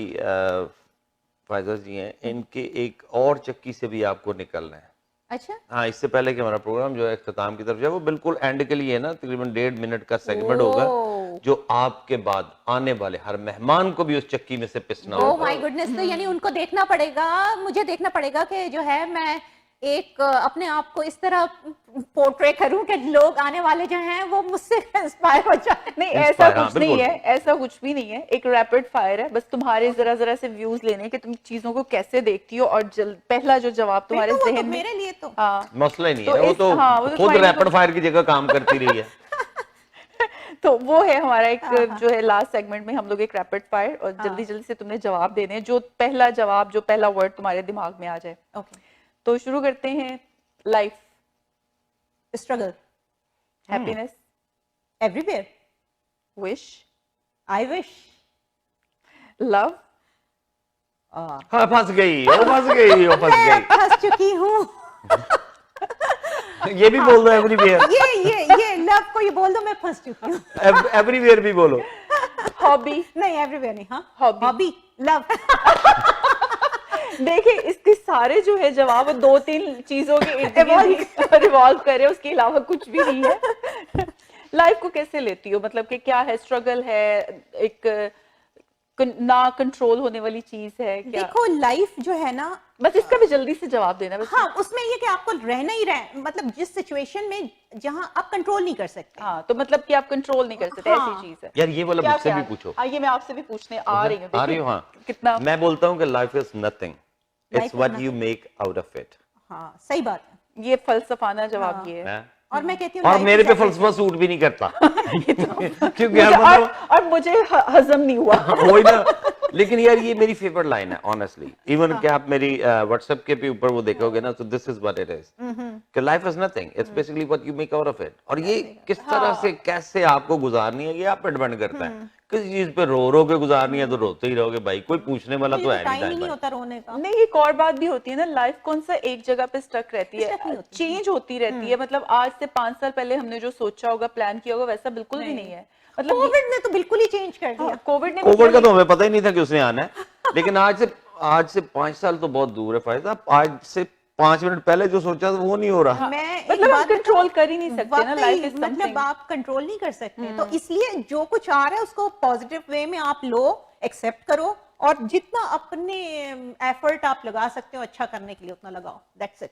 फाइजा जी हैं, इनके एक और चक्की से भी आपको निकलना है। अच्छा, हाँ, इससे पहले कि हमारा प्रोग्राम जो है इख्तिताम की तरफ जाए, वो बिल्कुल एंड के लिए है ना, तकरीबन 1.5 मिनट का सेगमेंट होगा, जो आपके बाद आने वाले हर मेहमान को भी उस चक्की में से पिसना होगा। ओह माय गुडनेस, तो यानी उनको देखना पड़ेगा, मुझे देखना पड़ेगा कि जो है मैं एक अपने आप को इस तरह पोर्ट्रे करूं कि लोग आने वाले जो हैं वो मुझसे इंस्पायर हो जाए। नहीं, ऐसा कुछ नहीं है, ऐसा कुछ भी नहीं है, एक रैपिड फायर है, बस तुम्हारे जरा जरा से व्यूज लेने कि तुम चीजों को कैसे देखती हो, और पहला जो जवाब तुम्हारे जहन में, मेरे लिए तो मसला ही नहीं है, वो तो खुद रैपिड फायर की जगह काम करती रही है। तो वो है हमारा एक जो है लास्ट सेगमेंट में हम लोग एक रैपिड फायर, और जल्दी जल्दी से तुमने जवाब देने, जो पहला जवाब, जो पहला वर्ड तुम्हारे दिमाग में आ जाए। तो शुरू करते हैं। Life, struggle, happiness, everywhere, wish, I wish, love, हाँ, फंस गई, फंस चुकी हूँ। ये भी बोल दो, एवरीवेयर। ये लव को ये बोल दो, मैं फंस चुकी हूँ। एवरीवेयर भी बोलो। हॉबी, नहीं एवरीवेयर नहीं, हाँ हॉबी, लव। देखिए, इसके सारे जो है जवाब 2-3 चीजों के रिवॉल्व करे, उसके अलावा कुछ भी नहीं है। लाइफ को कैसे लेती हो, मतलब कि क्या है, स्ट्रगल है, एक ना कंट्रोल होने वाली चीज है क्या? देखो, लाइफ जो है ना, बस इसका भी जल्दी से जवाब देना बस। हाँ, उसमें ये कि आपको रहना ही मतलब जिस सिचुएशन में जहां आप कंट्रोल नहीं कर सकते। हाँ, तो मतलब कि आप कंट्रोल नहीं कर सकते, ऐसी चीज है। यार, ये वाला मुझसे भी पूछो। ये मैं आपसे भी पूछने आ रही हूँ। हाँ, कितना मैं बोलता हूँ कि life is nothing, it's what you make out of it. हाँ, सही बात है, ये फलसफाना जवाब ये है। और मैं कहती हूँ, और मेरे पे फलसफा सूट भी नहीं करता क्योंकि और मुझे हजम नहीं हुआ। वही ना, लेकिन यार ये मेरी फेवरेट लाइन है ऑनेस्टली, इवन कि आप मेरी व्हाट्सएप के पे ऊपर वो देखोगे ना, तो this is what it is, कि life is nothing, it's basically what you make out of it. और ये किस तरह से कैसे आपको गुजारनी है, ये आप पे डिपेंड करता है। किसी चीज पे रो के गुजारनी है तो रोते ही रहोगे भाई, कोई पूछने वाला तो है टाइम नहीं होता रोने का। नहीं, एक और बात भी होती है ना, लाइफ कौन सा एक जगह पे स्टक रहती है, चेंज होती रहती है। मतलब आज से 5 साल पहले हमने जो सोचा होगा, प्लान किया होगा, वैसा बिल्कुल भी नहीं है। मतलब कोविड ने तो बिल्कुल ही चेंज कर दिया। कोविड का तो हमें पता ही नहीं था कि उसने आना है, लेकिन आज से 5 साल तो बहुत दूर है फायदा। आज से 5 मिनट पहले जो सोचा था वो नहीं हो रहा। मैं एक मतलब हम बात कंट्रोल कर ही नहीं सकते ना, वाकई, लाइफ इज मतलब समथिंग। आप कंट्रोल नहीं कर सकते, तो इसलिए जो कुछ आ रहा है उसको पॉजिटिव वे में आप लो, एक्सेप्ट करो, और जितना अपने एफर्ट आप लगा सकते हो अच्छा करने के लिए उतना लगाओ, that's it.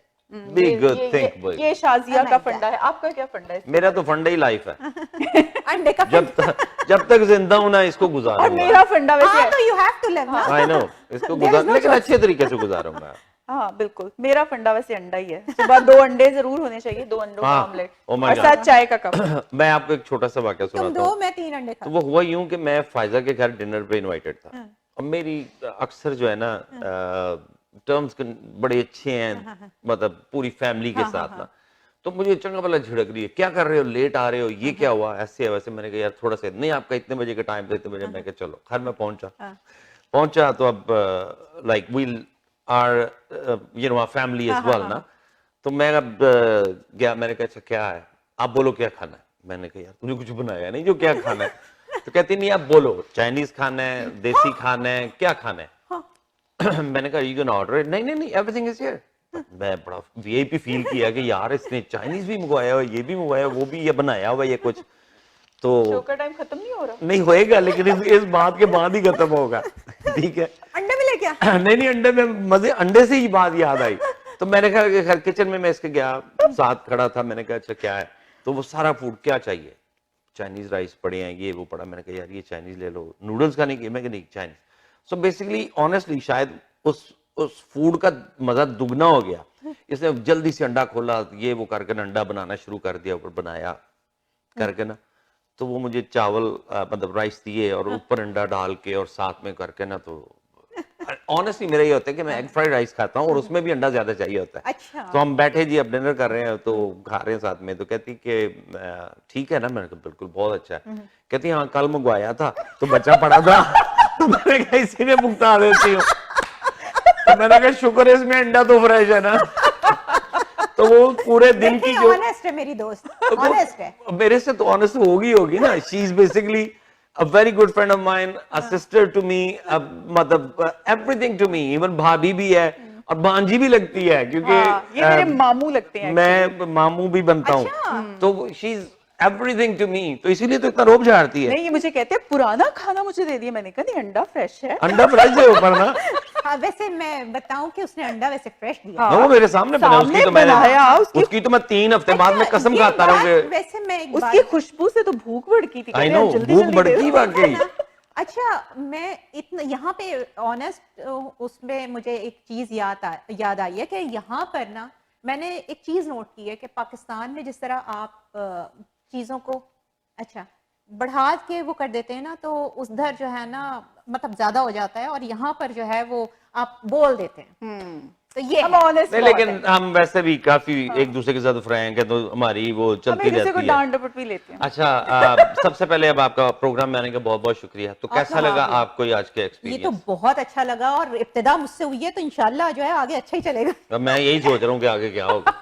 Be good, think big. ये शाजिया का फंडा है, आपका क्या फंडा है? मेरा तो फंडा ही लाइफ है। अंडे का जब तक जिंदा हूं ना इसको और गुजारूंगा। मेरा फंडा वैसे हाँ, तो यू हैव टू लिव ना। I know, इसको गुजार लेकिन अच्छे तरीके से गुजारूंगा। हाँ बिल्कुल, मेरा फंडा वैसे अंडा ही है। सुबह 2 अंडे जरूर होने चाहिए, 2 अंडों का हाँ, ऑमलेट oh my और God. साथ चाय का कप। मैं आपको एक छोटा सा वाकया तुम सुनाता 2 हूँ। मैं 3 अंडे तो खाता वो हुआ यूं कि मैं फायजा के घर डिनर पे इनवाइटेड था, और मेरी अक्सर जो है ना टर्म्स बड़े अच्छे हैं, मतलब पूरी फैमिली के साथ ना, तो मुझे चंगा भला झिड़क रही है, क्या कर रहे हो, लेट आ रहे हो, ये क्या हुआ, ऐसे है वैसे। मैंने कहा यार थोड़ा सा, नहीं आपका इतने बजे का टाइम था, इतने बजे। मैं कहा चलो। घर में पहुंचा तो अब like we are you know family as well ना, तो मैं अब गया, मैंने कहा अच्छा क्या है, आप बोलो क्या खाना है। मैंने कहा यार तूने कुछ बनाया नहीं जो क्या खाना है। तो कहती नहीं आप बोलो, चाइनीज खाना है, देसी खाना है, क्या खाना है। मैंने कहा यू कैन ऑर्डर इट। नहीं नहीं नहीं, एवरीथिंग इज हियर। मैं बड़ा वीआईपी फील किया कि यार इसने चाइनीज भी मंगवाया हुआ, ये भी मंगवाया, वो भी ये बनाया हुआ, ये कुछ तो शो का टाइम खत्म नहीं हो रहा। नहीं होएगा, लेकिन इस बात के बाद ही खत्म होगा। ठीक है, अंडे मिले क्या? नहीं अंडे में मजे, अंडे से ही बात याद आई। तो मैंने कहा कि घर किचन में मैं इसके गया, साथ खड़ा था, मैंने कहा अच्छा क्या है, तो वो सारा फूड क्या चाहिए, चाइनीज राइस पड़े हैं, ये वो पड़ा। मैंने कहा यार ये चाइनीज ले लो, नूडल्स खाने की, मैं नहीं चाइनीज। सो बेसिकली ऑनेस्टली शायद उस फूड का मजा दुगना हो गया। इसने जल्दी से अंडा खोला, ये वो करके अंडा बनाना शुरू कर दिया, ऊपर बनाया करके ना, तो वो मुझे चावल मतलब राइस दिए और ऊपर अंडा डाल के और साथ में करके ना, तो ऑनेस्टली मेरा ये होता है कि मैं एग फ्राइड राइस खाता हूँ और उसमें भी अंडा ज्यादा चाहिए होता है। अच्छा। तो हम बैठे जी, अब डिनर कर रहे हैं, तो खा रहे हैं साथ में, तो कहती कि ठीक है ना। मैंने कहा बिल्कुल बहुत अच्छा है। कहती हाँ कल मंगवाया था तो बचा पड़ा था, तो मैंने कहा इसी में भुगता देती हूँ। तो मैंने कहा शुक्र है इसमें अंडा तो फ्रेश है ना। तो वो पूरे दिन की जो ऑनेस्ट है मेरी दोस्त, ऑनेस्ट है। मेरे से तो ऑनेस्ट होगी ना। She is basically a very good friend of mine, a sister to me, मतलब everything to me, even भाभी भी है और भांजी भी लगती है, क्योंकि ये मेरे मामू लगते हैं। मैं मामू भी बनता हूँ, तो she is everything to me, तो इसीलिए तो इतना रोब झाड़ती है। नहीं, ये मुझे कहते हैं पुराना खाना मुझे दे दिया। मैंने कहा नहीं, अंडा फ्रेश है। अंडा फ्रेश है ऊपर ना। हाँ, वैसे मैं बताऊं कि उसने अंडा वैसे फ्रेश दिया। वो मेरे सामने बना, उसकी तो मैं 3 हफ्ते बाद में कसम खाता रहूंगा। वैसे मैं उसकी खुशबू से तो भूख भड़की थी। आई नो, भूख भड़की वाकई। अच्छा, मैं इतना यहाँ पे ऑनेस्ट, उसमें मुझे एक चीज याद आई है कि यहाँ पर ना मैंने एक चीज नोट की है कि पाकिस्तान में जिस तरह आप चीजों को अच्छा बढ़ा के वो कर देते हैं ना, तो उधर जो है ना मतलब ज्यादा हो जाता है, और यहाँ पर जो है वो आप बोल देते हैं। तो ये हम ऑनेस्ट नहीं, लेकिन हम वैसे भी काफी एक दूसरे के साथ फ्रैंक है, तो हमारी वो चलती रहती है। डांट डपट भी लेते हैं। अच्छा, सबसे पहले अब आपका प्रोग्राम में आने का बहुत बहुत शुक्रिया। तो कैसा लगा आपको आज के एक्सपीरियंस? ये तो बहुत अच्छा लगा, और इब्तिदा मुझसे हुई है, तो इंशाल्लाह जो है आगे अच्छा ही चलेगा। मैं यही सोच रहा हूँ कि आगे क्या होगा।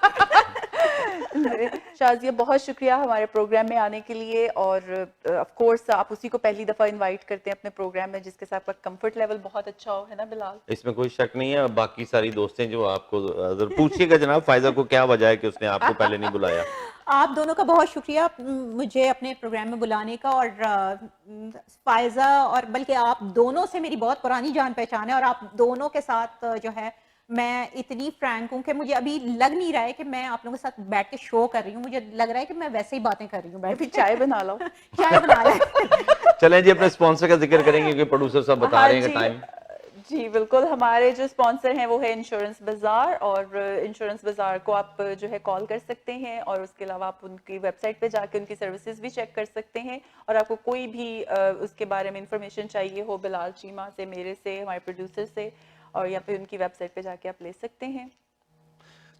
शाजिया, बहुत शुक्रिया हमारे प्रोग्राम में आने के लिए, और ऑफ कोर्स आप उसी को पहली दफा इनवाइट करते हैं अपने प्रोग्राम में जिसके साथ आपका कंफर्ट लेवल बहुत अच्छा हो, है ना बिलाल? इसमें कोई शक नहीं है। बाकी सारी दोस्तें जो आपको पूछिएगा जनाब फायजा को क्या वजह है कि उसने आपको पहले नहीं बुलाया। आप दोनों का बहुत शुक्रिया मुझे अपने प्रोग्राम में बुलाने का, और फायजा और बल्कि आप दोनों से मेरी बहुत पुरानी जान पहचान है, और आप दोनों के साथ जो है मैं इतनी फ्रैंक हूँ कि मुझे अभी लग नहीं रहा है कि मैं आप लोगों के साथ बैठ के शो कर रही हूँ। मुझे लग रहा है कि मैं वैसे ही बातें कर रही हूँ, बैठ के। चाय बना लो। चाय बना लो। चलें जी, अपने स्पॉन्सर का जिक्र करेंगे क्योंकि प्रोड्यूसर साहब बता रहे हैं कि टाइम। जी बिल्कुल, हमारे जो स्पॉन्सर हैं वो है इंश्योरेंस बाजार, और इंश्योरेंस बाजार को आप जो है कॉल कर सकते हैं, और उसके अलावा आप उनकी वेबसाइट पे जाके उनकी सर्विसेज भी चेक कर सकते हैं, और आपको कोई भी उसके बारे में इंफॉर्मेशन चाहिए हो बिलाल चीमा से, मेरे से, हमारे प्रोड्यूसर से, और या फिर उनकी वेबसाइट पे जाके आप ले सकते हैं।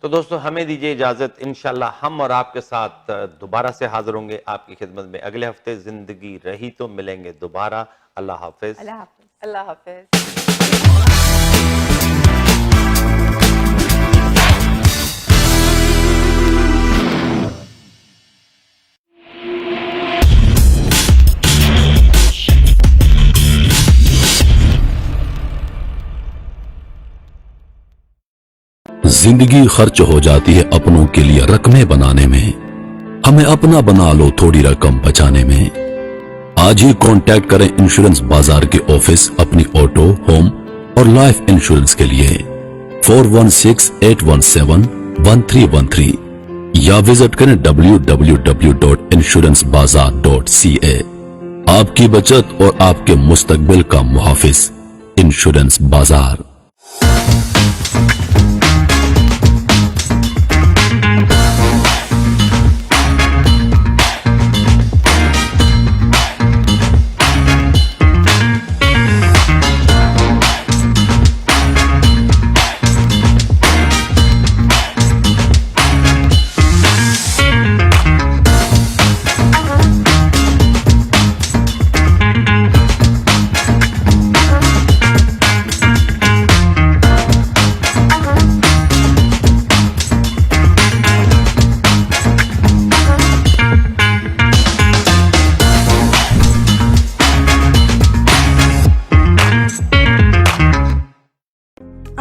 तो दोस्तों हमें दीजिए इजाजत, इंशाल्लाह हम और आपके साथ दोबारा से हाजिर होंगे आपकी खिदमत में अगले हफ्ते। जिंदगी रही तो मिलेंगे दोबारा। अल्लाह हाफिज। अल्लाह हाफिज। अल्लाह हाफिज। जिंदगी खर्च हो जाती है अपनों के लिए रकमें बनाने में, हमें अपना बना लो थोड़ी रकम बचाने में। आज ही कांटेक्ट करें इंश्योरेंस बाजार के ऑफिस अपनी ऑटो, होम और लाइफ इंश्योरेंस के लिए 4168171313 या विजिट करें www.insurancebazar.ca। आपकी बचत और आपके मुस्तकबिल का मुहाफिज इंश्योरेंस बाजार।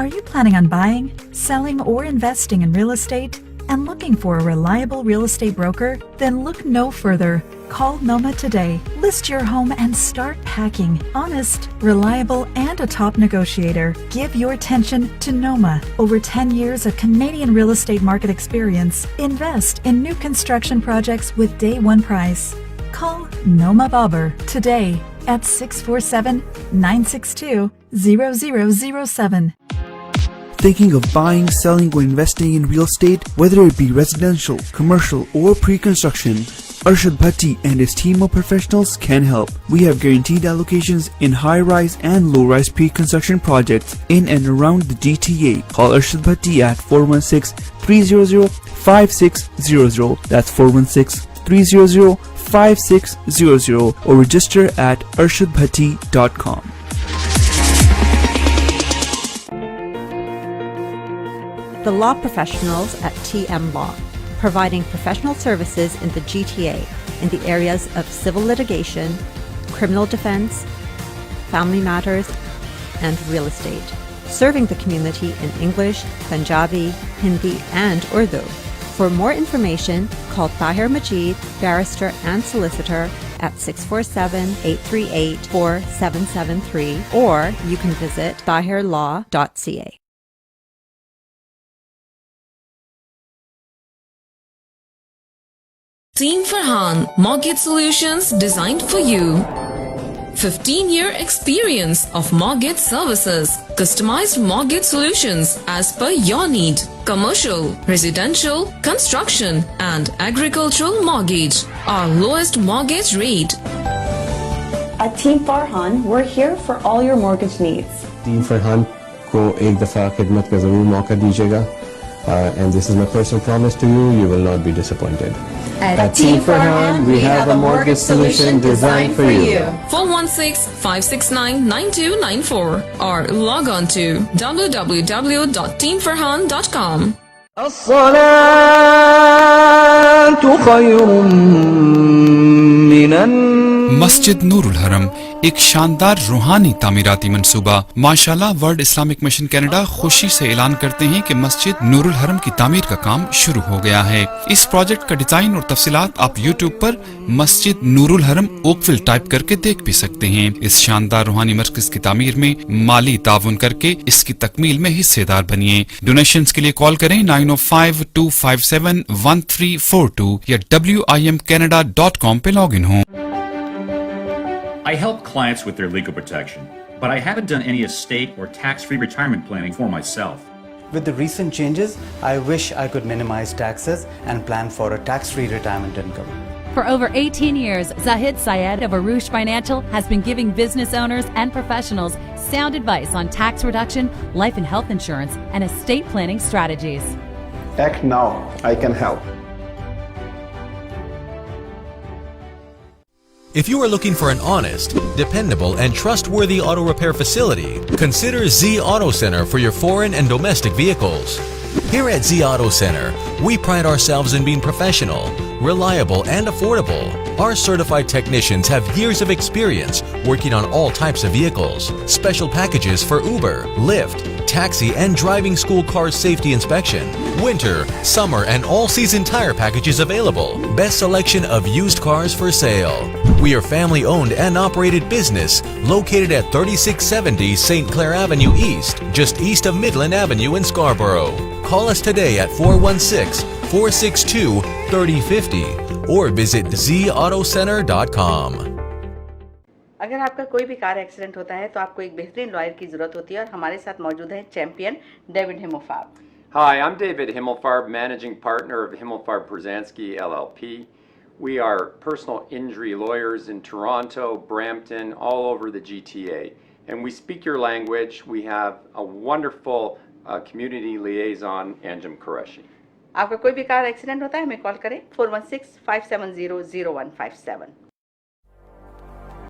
Are you planning on buying, selling, or investing in real estate and looking for a reliable real estate broker? Then look no further. Call Noma today. List your home and start packing. Honest, reliable, and a top negotiator. Give your attention to Noma. Over 10 years of Canadian real estate market experience. Invest in new construction projects with day one price. Call Noma Bobber today at 647-962-0007. Thinking of buying, selling, or investing in real estate, whether it be residential, commercial, or pre-construction, Arshad Bhatti and his team of professionals can help. We have guaranteed allocations in high-rise and low-rise pre-construction projects in and around the GTA. Call Arshad Bhatti at 416-300-5600. That's 416-300-5600 or register at arshadbhatti.com. The law professionals at TM Law, providing professional services in the GTA in the areas of civil litigation, criminal defense, family matters, and real estate. Serving the community in English, Punjabi, Hindi, and Urdu. For more information, call Tahir Majid, barrister and solicitor at 647-838-4773 or you can visit tahirlaw.ca. Team Farhan Mortgage Solutions designed for you. 15-year experience of mortgage services. Customized mortgage solutions as per your need. Commercial, residential, construction and agricultural mortgage. Our lowest mortgage rate. At Team Farhan, we're here for all your mortgage needs. Team Farhan को एक दफ़ा खिदमत का ज़रूर मौका दीजिएगा and this is my personal promise to you, you will not be disappointed. At Team Farhan, we have a mortgage solution designed for you. 416-569-9294 or log on to www.teamfarhan.com. मस्जिद नूरुल हरम एक शानदार रूहानी तामीराती मंसूबा। माशाल्लाह वर्ल्ड इस्लामिक मिशन कनाडा खुशी से ऐलान करते हैं कि मस्जिद नूरुल हरम की तामीर का काम शुरू हो गया है। इस प्रोजेक्ट का डिजाइन और तफसीलात आप यूट्यूब पर मस्जिद नूरुल हरम ओकविल टाइप करके देख भी सकते हैं। इस शानदार रूहानी मरकज की तामीर में माली ताउन करके इसकी तकमील में हिस्सेदार बनिए। डोनेशंस के लिए कॉल करें 9052571342 या WIMcanada.com पे लॉग इन हो। I help clients with their legal protection, but I haven't done any estate or tax-free retirement planning for myself. With the recent changes, I wish I could minimize taxes and plan for a tax-free retirement income. For over 18 years, Zahid Syed of Arush Financial has been giving business owners and professionals sound advice on tax reduction, life and health insurance, and estate planning strategies. Act now. I can help. If you are looking for an honest, dependable, and trustworthy auto repair facility, consider Z Auto Center for your foreign and domestic vehicles. Here at Z Auto Center, we pride ourselves in being professional, reliable, and affordable. Our certified technicians have years of experience working on all types of vehicles. Special packages for Uber, Lyft, taxi, and driving school car safety inspection. Winter, summer, and all-season tire packages available. Best selection of used cars for sale. We are family-owned and operated business located at 3670 St. Clair Avenue East, just east of Midland Avenue in Scarborough. Call us today at 416-462-3050 or visit zautocenter.com. अगर आपका कोई भी car accident होता है तो आपको एक बेहतरीन लॉयर की जरूरत होती है और हमारे साथ मौजूद हैं champion David Himofarb. Hi, I'm David Himmelfarb, managing partner of Himmelfarb Brzezinski LLP. We are personal injury lawyers in Toronto, Brampton, all over the GTA. And we speak your language. We have a wonderful community liaison, Anjum Qureshi. आपका कोई भी car accident होता है हमें call करें 416-570-0157.